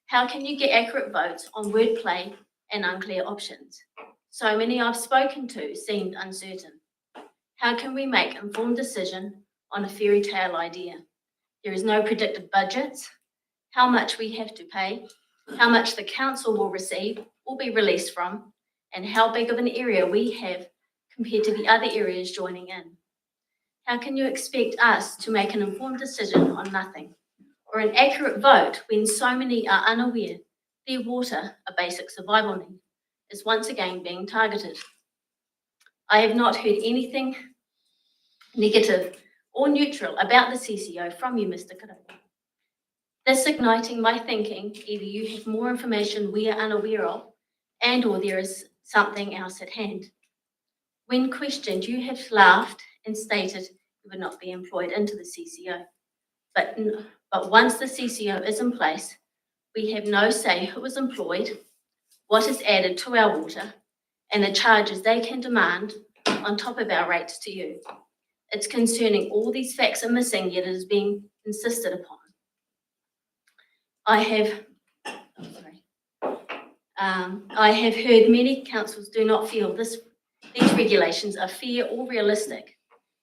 How can you get accurate votes on wordplay and unclear options? So many I've spoken to seemed uncertain. How can we make an informed decision on a fairy tale idea? There is no predicted budgets, how much we have to pay, how much the council will receive or be released from, and how big of an area we have compared to the other areas joining in. How can you expect us to make an informed decision on nothing, or an accurate vote when so many are unaware their water, a basic survival need, is once again being targeted? I have not heard anything negative or neutral about the CCO from you, Mr. Karawa. This igniting my thinking, either you have more information we are unaware of, and or there is something else at hand. When questioned, you have laughed and stated you would not be employed into the CCO. But once the CCO is in place, we have no say who is employed, what is added to our water, and the charges they can demand on top of our rates to you. It's concerning all these facts are missing, yet it is being insisted upon. I have heard many councils do not feel these regulations are fair or realistic.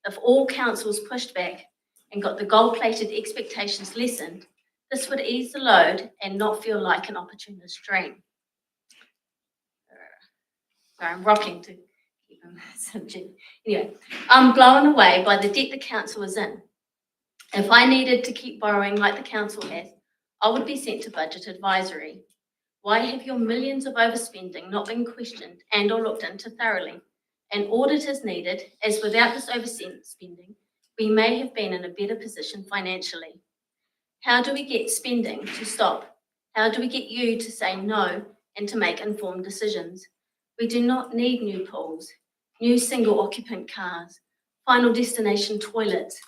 If all councils pushed back and got the gold-plated expectations lessened, this would ease the load and not feel like an opportunist dream. Sorry, I'm rocking to keep them subdued. Anyway, I'm blown away by the debt the council is in. If I needed to keep borrowing like the council has, I would be sent to budget advisory. Why have your millions of overspending not been questioned and or looked into thoroughly? An audit is needed, as without this overspending, we may have been in a better position financially. How do we get spending to stop? How do we get you to say no and to make informed decisions? We do not need new pools, new single occupant cars, final destination toilets,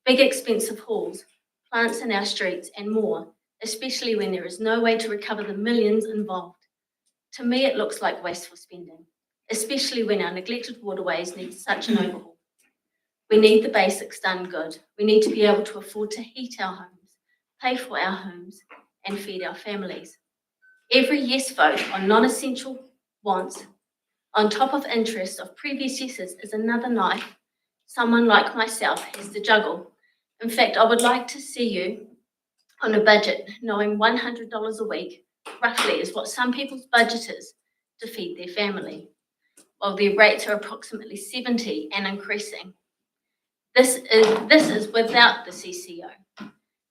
big expensive halls, plants in our streets and more, especially when there is no way to recover the millions involved. To me, it looks like wasteful spending, especially when our neglected waterways need such an overhaul. We need the basics done good. We need to be able to afford to heat our homes, pay for our homes, and feed our families. Every yes vote on non-essential wants, on top of interest of previous yeses, is another knife someone like myself has to juggle. In fact, I would like to see you on a budget, knowing $100 a week, roughly, is what some people's budget is to feed their family, while their rates are approximately 70 and increasing. This is without the CCO.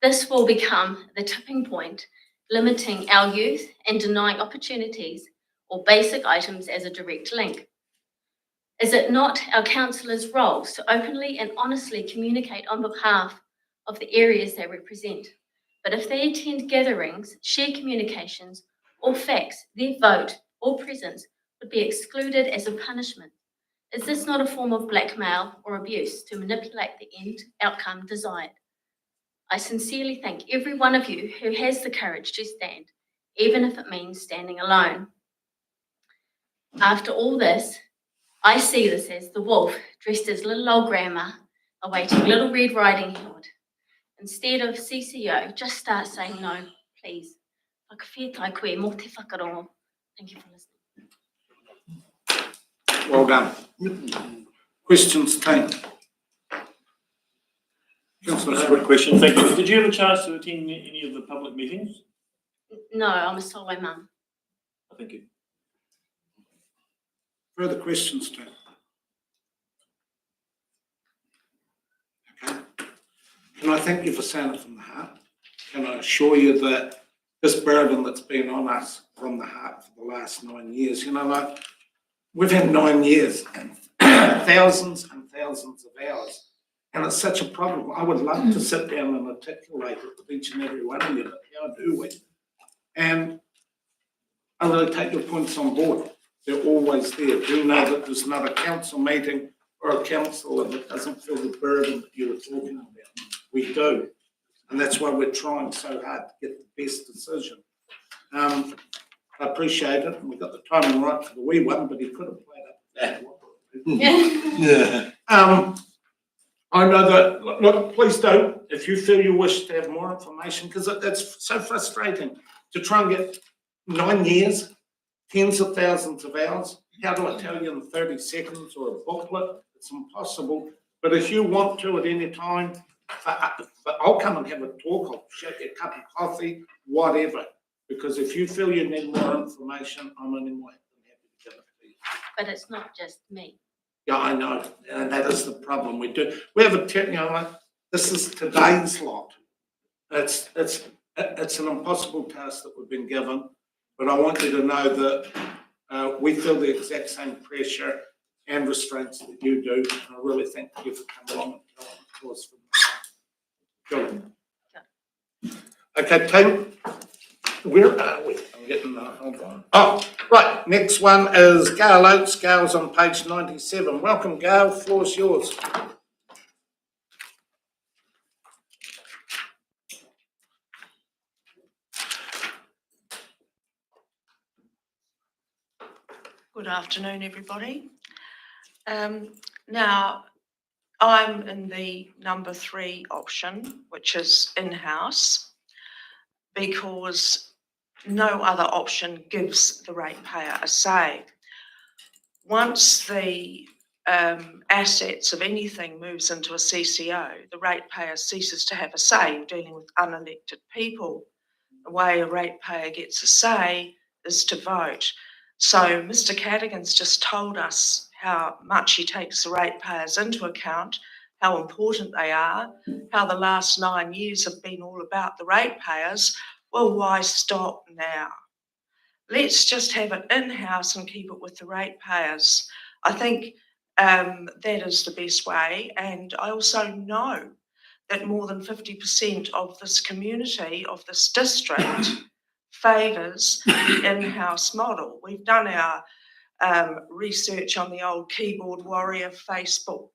This will become the tipping point, limiting our youth and denying opportunities or basic items as a direct link. Is it not our councillors' roles to openly and honestly communicate on behalf of the areas they represent? But if they attend gatherings, share communications or facts, their vote or presence would be excluded as a punishment. Is this not a form of blackmail or abuse to manipulate the end outcome desired? I sincerely thank every one of you who has the courage to stand, even if it means standing alone. After all this, I see this as the wolf dressed as little old grandma awaiting Little Red Riding Hood. Instead of CCO, just start saying no, please. Thank you for listening. Well done. Questions, team? That's a good question, thank you. Did you have a chance to attend any of the public meetings? No, I'm a solo mum. Thank you. Further questions, team? Okay. Can I thank you for saying it from the heart? Can I assure you that this burden that's been on us from the heart for the last 9 years, like we've had 9 years and thousands and thousands of hours, and it's such a problem. I would love to sit down and articulate it with each and every one of you, but how do we? And I really take your points on board. They're always there. Do know that there's not a council meeting or a councillor that doesn't feel the burden that you were talking about. We do. And that's why we're trying so hard to get the best decision. I appreciate it. And we got the timing right for the wee one, but he could have played up. Yeah. I know that, look, please don't, if you feel you wish to have more information, because that's so frustrating. to try and get 9 years, tens of thousands of hours. How do I tell you in 30 seconds or a booklet? It's impossible. But if you want to at any time, I'll come and have a talk, I'll shake you a cup of coffee, whatever. Because if you feel you need more information, I'm only more than happy to give it to you. But it's not just me. Yeah, I know, and that is the problem. We have a, like, this is today's lot. It's an impossible task that we've been given, but I want you to know that we feel the exact same pressure and restraints that you do. And I really thank you for coming along and telling us for okay, team, where are we? I'm getting hold on. Oh, right. Next one is Gail Oates. Gail's on page 97. Welcome, Gail. Floor's yours. Good afternoon, everybody. Now, I'm in the number 3 option, which is in-house, because no other option gives the ratepayer a say. Once the assets of anything moves into a CCO, the ratepayer ceases to have a say in dealing with unelected people. The way a ratepayer gets a say is to vote. So Mr. Cadigan's just told us how much he takes the ratepayers into account, how important they are, how the last 9 years have been all about the ratepayers. Well, why stop now? Let's just have it in-house and keep it with the ratepayers. I think that is the best way. And I also know that more than 50% of this community, of this district, favours the in-house model. We've done our research on the old keyboard warrior Facebook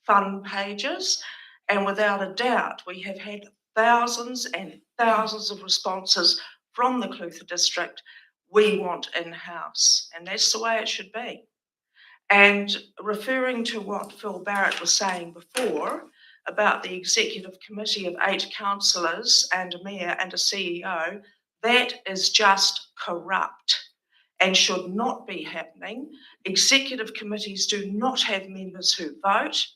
fun pages, and without a doubt, we have had thousands and thousands of responses from the Clutha district. We want in-house, and that's the way it should be. And referring to what Phil Barrett was saying before about the executive committee of 8 councillors and a mayor and a CEO, that is just corrupt and should not be happening. Executive committees do not have members who vote.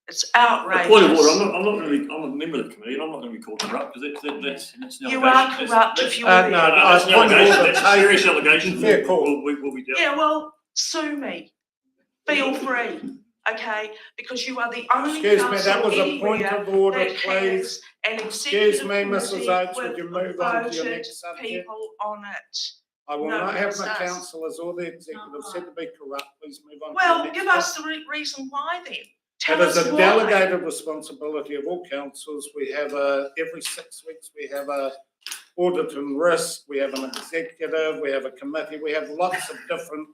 It's outrageous. Point of order, I'm a member of the committee and I'm not going to be called corrupt because that's an You are allegation. corrupt if you're No, there. that's an allegation. That's a serious allegation. Fair call. We'll be dealt. Yeah, well, sue me. Feel free, okay? Because you are the only Excuse me, council that was a point anywhere of order, that please. has an Excuse executive me, Mrs. committee Oates, would with you move on to your voted next subject? people on it. I will No not one have else my does. councillors or the executives said to be corrupt. Please move on. Well, to the give next us the reason why then. It Tell is us a why. delegated responsibility of all councils. We have every 6 weeks, we have a audit and risk, we have an executive, we have a committee, we have lots of different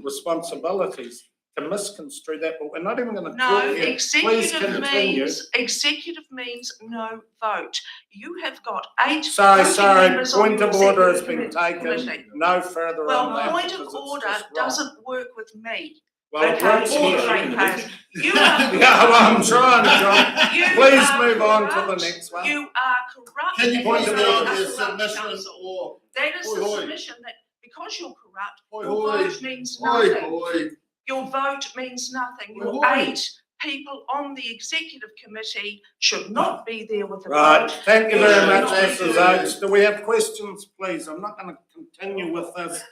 responsibilities. To misconstrue that, but we're not even going to No, talk here. Please continue. executive means no vote. You have got 8 Sorry, voting members on point your of order has executive been taken. committee. No further on Well, that. point of because it's order just wrong. doesn't work with me. Well, it Okay, works or here. the ratepayers. You are Yeah, well, I'm trying, John. You Please are move on to corrupt. the next one. You are corrupt. Can you and point you to are the a submission corrupt council. or? That is Hoi, the hoi. submission that because you're corrupt, Hoi, your hoi. vote means Hoi, nothing. hoi. Your vote means nothing. Your Hoi, hoi. 8 people on the executive committee should not be there with the Right, vote. thank you There very should much, not be Mrs. there. Oates. Do we have questions, please? I'm not going to continue with this.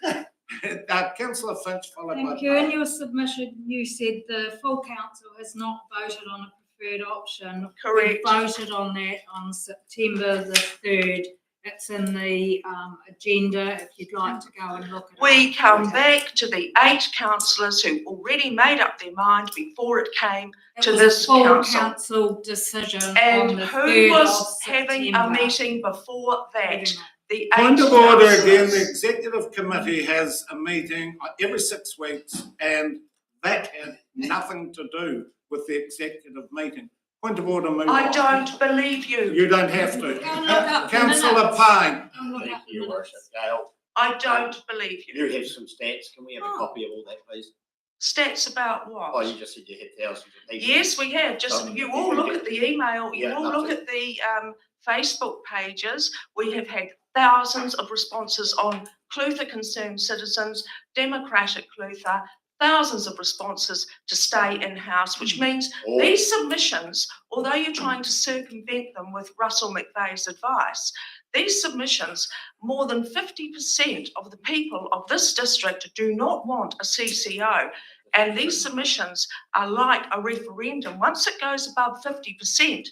Councillor Finch, followed by. Thank you. In your submission, you said the full council has not voted on a preferred option. Correct. We voted on that on September the 3rd. It's in the agenda if you'd like to go and look at it. We come back to the 8 councillors who already made up their mind before it came to It was this a full council. council decision And on the who 3rd was of having a September. meeting before that? The 8 Point of order again, the councillors. executive committee has a meeting every 6 weeks and that had nothing to do with the executive meeting. Point of order, move on. I don't believe you. You don't have to. Go and look up the Councillor minutes. Pine. Go and look Thank up the you, Your minutes. Worship. Gail, I don't believe you. you have some stats. Can we have a copy of all that, please? Stats about what? Oh, you just said you had thousands of people. Yes, we have. Just you all look at the email, you Yeah, all look lovely. at the Facebook pages. We have had thousands of responses on Clutha Concerned Citizens, Democratic Clutha, thousands of responses to stay in-house, which means these submissions, although you're trying to circumvent them with Russell McVeigh's advice, these submissions, more than 50% of the people of this district do not want a CCO. And these submissions are like a referendum. Once it goes above 50%,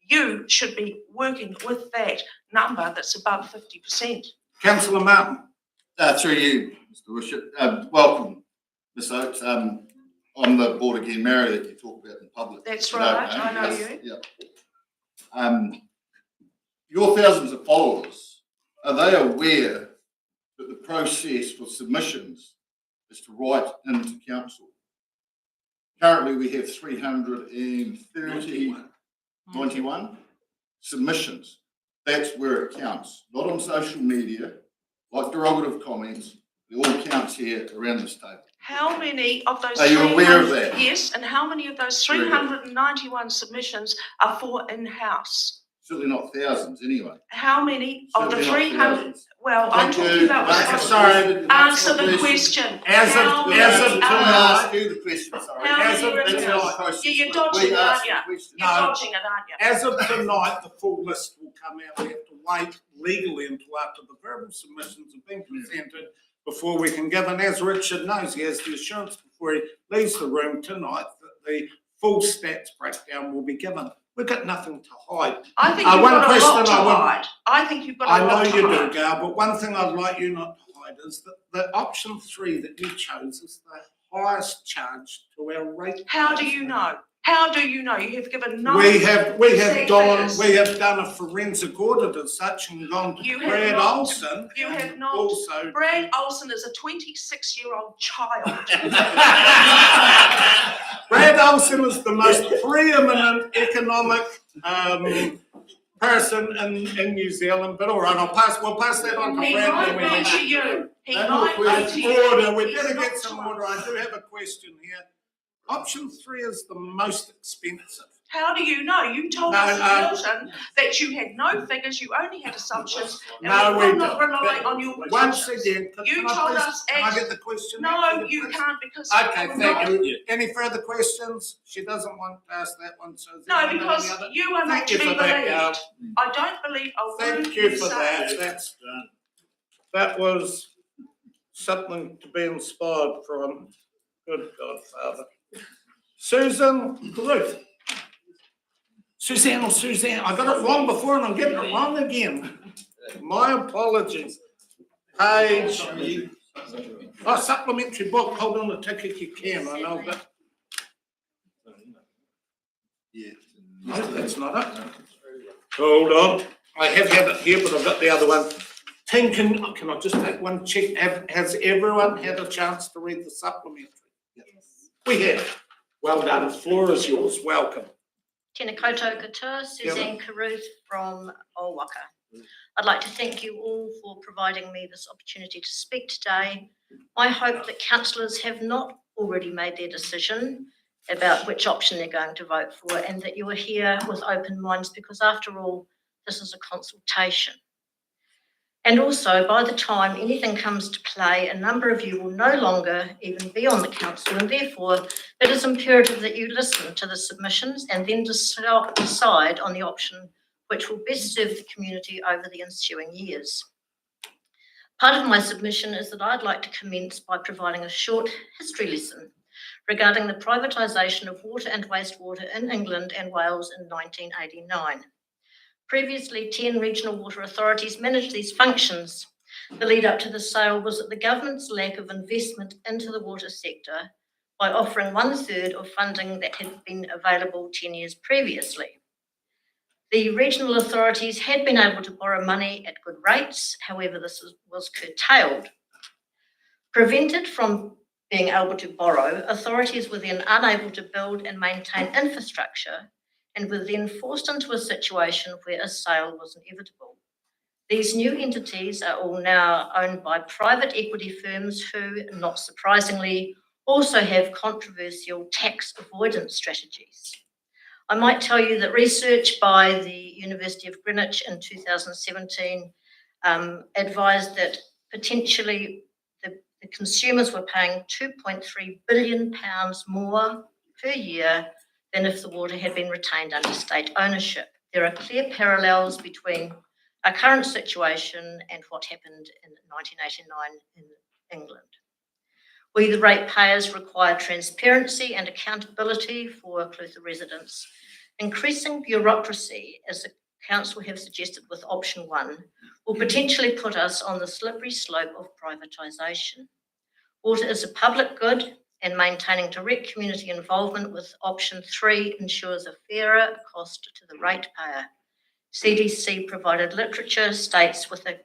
you should be working with that number that's above 50%. Councillor Martin. Through you, Mr. Bishop. Welcome, Ms. Oates. I'm the board again, Mary, that you talk about in public. That's You right, don't I know Yes, you. Yeah. Your thousands of followers, are they aware that the process for submissions is to write into council? Currently, we have 391 submissions. That's where it counts, not on social media, like derogative comments. It all counts here around this table. How many of those? Are you aware of that? Yes, and how many of those 391 submissions are for in-house? Certainly not thousands, anyway. How many of the Certainly not 300? thousands. Well, I'm Thank talking you. about responses. Sorry. Answer the question. As of How many are- tonight, do the question, sorry. How As many of are in tonight- house? You're dodging it, aren't you? You're dodging it, aren't you? As of tonight, the full list will come out. We have to wait legally until after the verbal submissions have been presented before we can give. And as Richard knows, he has the assurance before he leaves the room tonight that the full stats breakdown will be given. We've got nothing to hide. I think you've one got a question lot to I would- hide. I think you've got I a lot know to you hide. do, Gail, but one thing I'd like you not to hide is that the option 3 that you chose is the highest charge to our rate. How do you know? How do you know? You have given no. We have exact figures. done a forensic audit as such and gone to You have Brad not. Olsen. You have not. Also, Brad Olsen is a 26-year-old child. Brad Olsen is the most preeminent economic person in New Zealand, but all right, we'll pass that on to He Brad. might when we be get to back. you. He No might more be questions. to you. Order, we're He's gonna not get some to order. us. I do have a question here. Option 3 is the most expensive. How do you know? You told No, us in Milton that you had no figures, you only had assumptions, and No, we we could not don't. rely on your Once assumptions. again, You can I told please- us Can I ex- get the question? No, answered, you please? can't because. Okay, you're thank not- you. Any further questions? She doesn't want to ask that one, so. No, because you are not Thank to you be for that, believed. Gail. I don't believe a word Thank you for say. that. That was something to be inspired from. Good God, Father. Susan Ruth. Suzanne, I got it wrong before and I'm getting it wrong again. My apologies. Page. Supplementary book, hold on a tick if you can, I know that. Yeah. No, that's not it. Hold on, I have had it here, but I've got the other one. Tim, can I just take one check? Has everyone had a chance to read the supplementary? Yes. We have. Well done, floor is yours, welcome. Tēnā koutou katoa, Suzanne Carruth from Owaka. I'd like to thank you all for providing me this opportunity to speak today. I hope that councillors have not already made their decision about which option they're going to vote for and that you are here with open minds because after all, this is a consultation. And also, by the time anything comes to play, a number of you will no longer even be on the council, and therefore it is imperative that you listen to the submissions and then decide on the option which will best serve the community over the ensuing years. Part of my submission is that I'd like to commence by providing a short history lesson regarding the privatisation of water and wastewater in England and Wales in 1989. Previously, 10 regional water authorities managed these functions. The lead up to the sale was that the government's lack of investment into the water sector by offering 1/3 of funding that had been available 10 years previously. The regional authorities had been able to borrow money at good rates, however, this was curtailed. Prevented from being able to borrow, authorities were then unable to build and maintain infrastructure and were then forced into a situation where a sale was inevitable. These new entities are all now owned by private equity firms who, not surprisingly, also have controversial tax avoidance strategies. I might tell you that research by the University of Greenwich in 2017 advised that potentially the consumers were paying £2.3 billion more per year than if the water had been retained under state ownership. There are clear parallels between our current situation and what happened in 1989 in England. We, the ratepayers, require transparency and accountability for Clutha residents. Increasing bureaucracy, as the council have suggested with option 1, will potentially put us on the slippery slope of privatisation. Water is a public good, and maintaining direct community involvement with option 3 ensures a fairer cost to the ratepayer. CDC provided literature states with a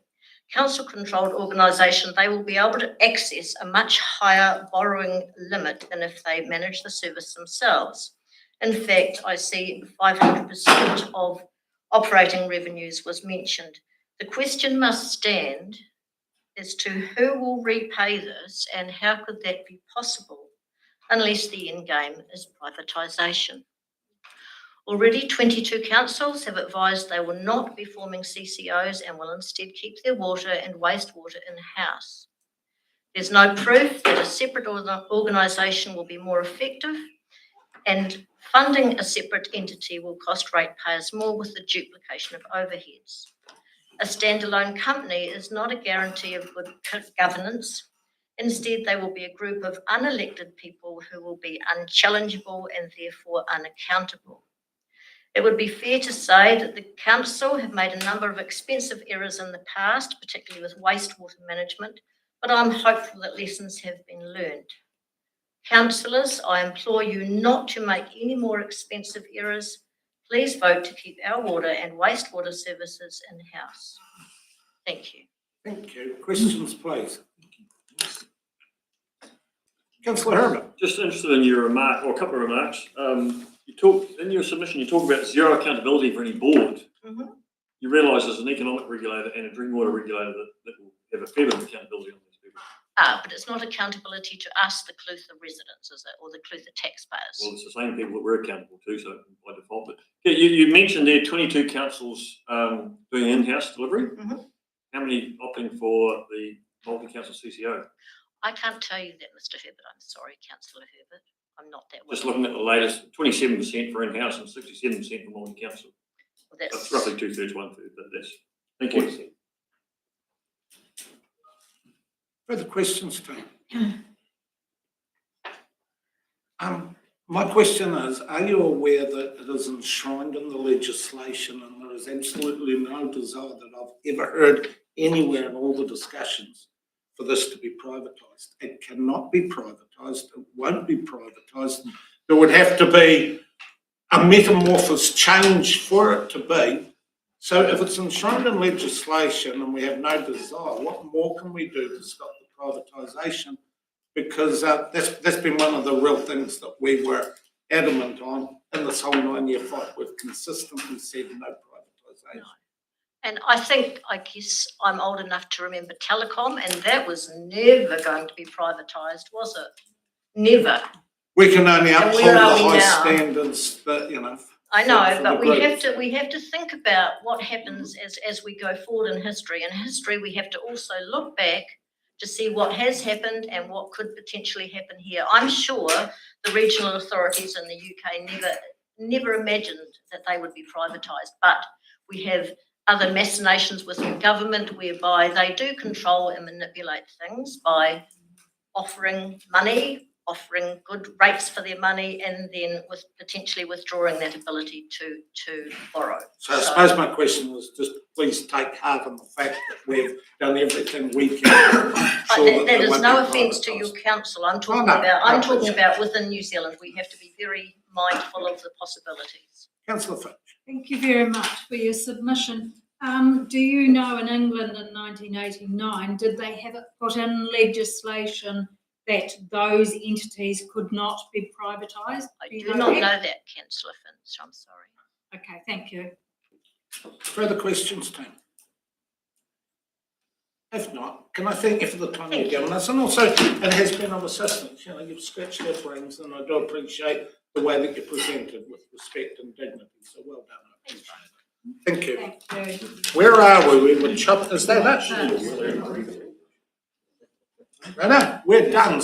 council-controlled organisation, they will be able to access a much higher borrowing limit than if they manage the service themselves. In fact, I see 500% of operating revenues was mentioned. The question must stand as to who will repay this and how could that be possible unless the end game is privatisation. Already 22 councils have advised they will not be forming CCOs and will instead keep their water and wastewater in-house. There's no proof that a separate organisation will be more effective, and funding a separate entity will cost ratepayers more with the duplication of overheads. A standalone company is not a guarantee of good governance. Instead, they will be a group of unelected people who will be unchallengeable and therefore unaccountable. It would be fair to say that the council have made a number of expensive errors in the past, particularly with wastewater management, but I'm hopeful that lessons have been learned. Councillors, I implore you not to make any more expensive errors. Please vote to keep our water and wastewater services in-house. Thank you. Thank you. Questions, please. Councillor Herbert. Just interested in your remark, or a couple of remarks. You talk in your submission. You talk about zero accountability for any board. Mm-hmm. You realise there's an economic regulator and a drinking water regulator that will have a fair bit of accountability on these people. But it's not accountability to us, the Clutha residents, is it, or the Clutha taxpayers? Well, it's the same people that we're accountable to, so by default. But yeah, you mentioned there 22 councils doing in-house delivery. Mm-hmm. How many opting for the multi-council CCO? I can't tell you that, Mr. Herbert. I'm sorry, Councillor Herbert. I'm not that well. Just looking at the latest, 27% for in-house and 67% for multi-council. Well, that's roughly 2/3, 1/3. But that's thank you. Further questions, team? My question is, are you aware that it is enshrined in the legislation and there is absolutely no desire that I've ever heard anywhere in all the discussions for this to be privatised? It cannot be privatised. It won't be privatised. There would have to be a metamorphosis change for it to be. So if it's enshrined in legislation and we have no desire, what more can we do to stop the privatisation? Because that's been one of the real things that we were adamant on in this whole 9-year fight. We've consistently said no privatisation. No. And I guess I'm old enough to remember telecom, and that was never going to be privatised, was it? Never. We can only uphold the high now? standards that, I know, for but the we have to think about what happens as we go forward in history. In history, we have to also look back to see what has happened and what could potentially happen here. I'm sure the regional authorities in the UK never imagined that they would be privatised, but we have other machinations within government whereby they do control and manipulate things by offering money, offering good rates for their money, and then with potentially withdrawing that ability to borrow. So I suppose my question was just please take heart in the fact that we've done everything we can. That is no offence to your council. I'm talking about within New Zealand. We have to be very mindful of the possibilities. Councillor Finch. Thank you very much for your submission. Do you know in England in 1989, did they have it put in legislation that those entities could not be privatised? I do not know that, Councillor Finch. I'm sorry. Okay, thank you. Further questions, team? If not, can I thank you for the time you've given us? And also, it has been of assistance. You've scratched our brains, and I do appreciate the way that you presented with respect and dignity. So well done. I appreciate it. Thank you. Thank you. Where are we? We were chopping, is that it? Right, we're done.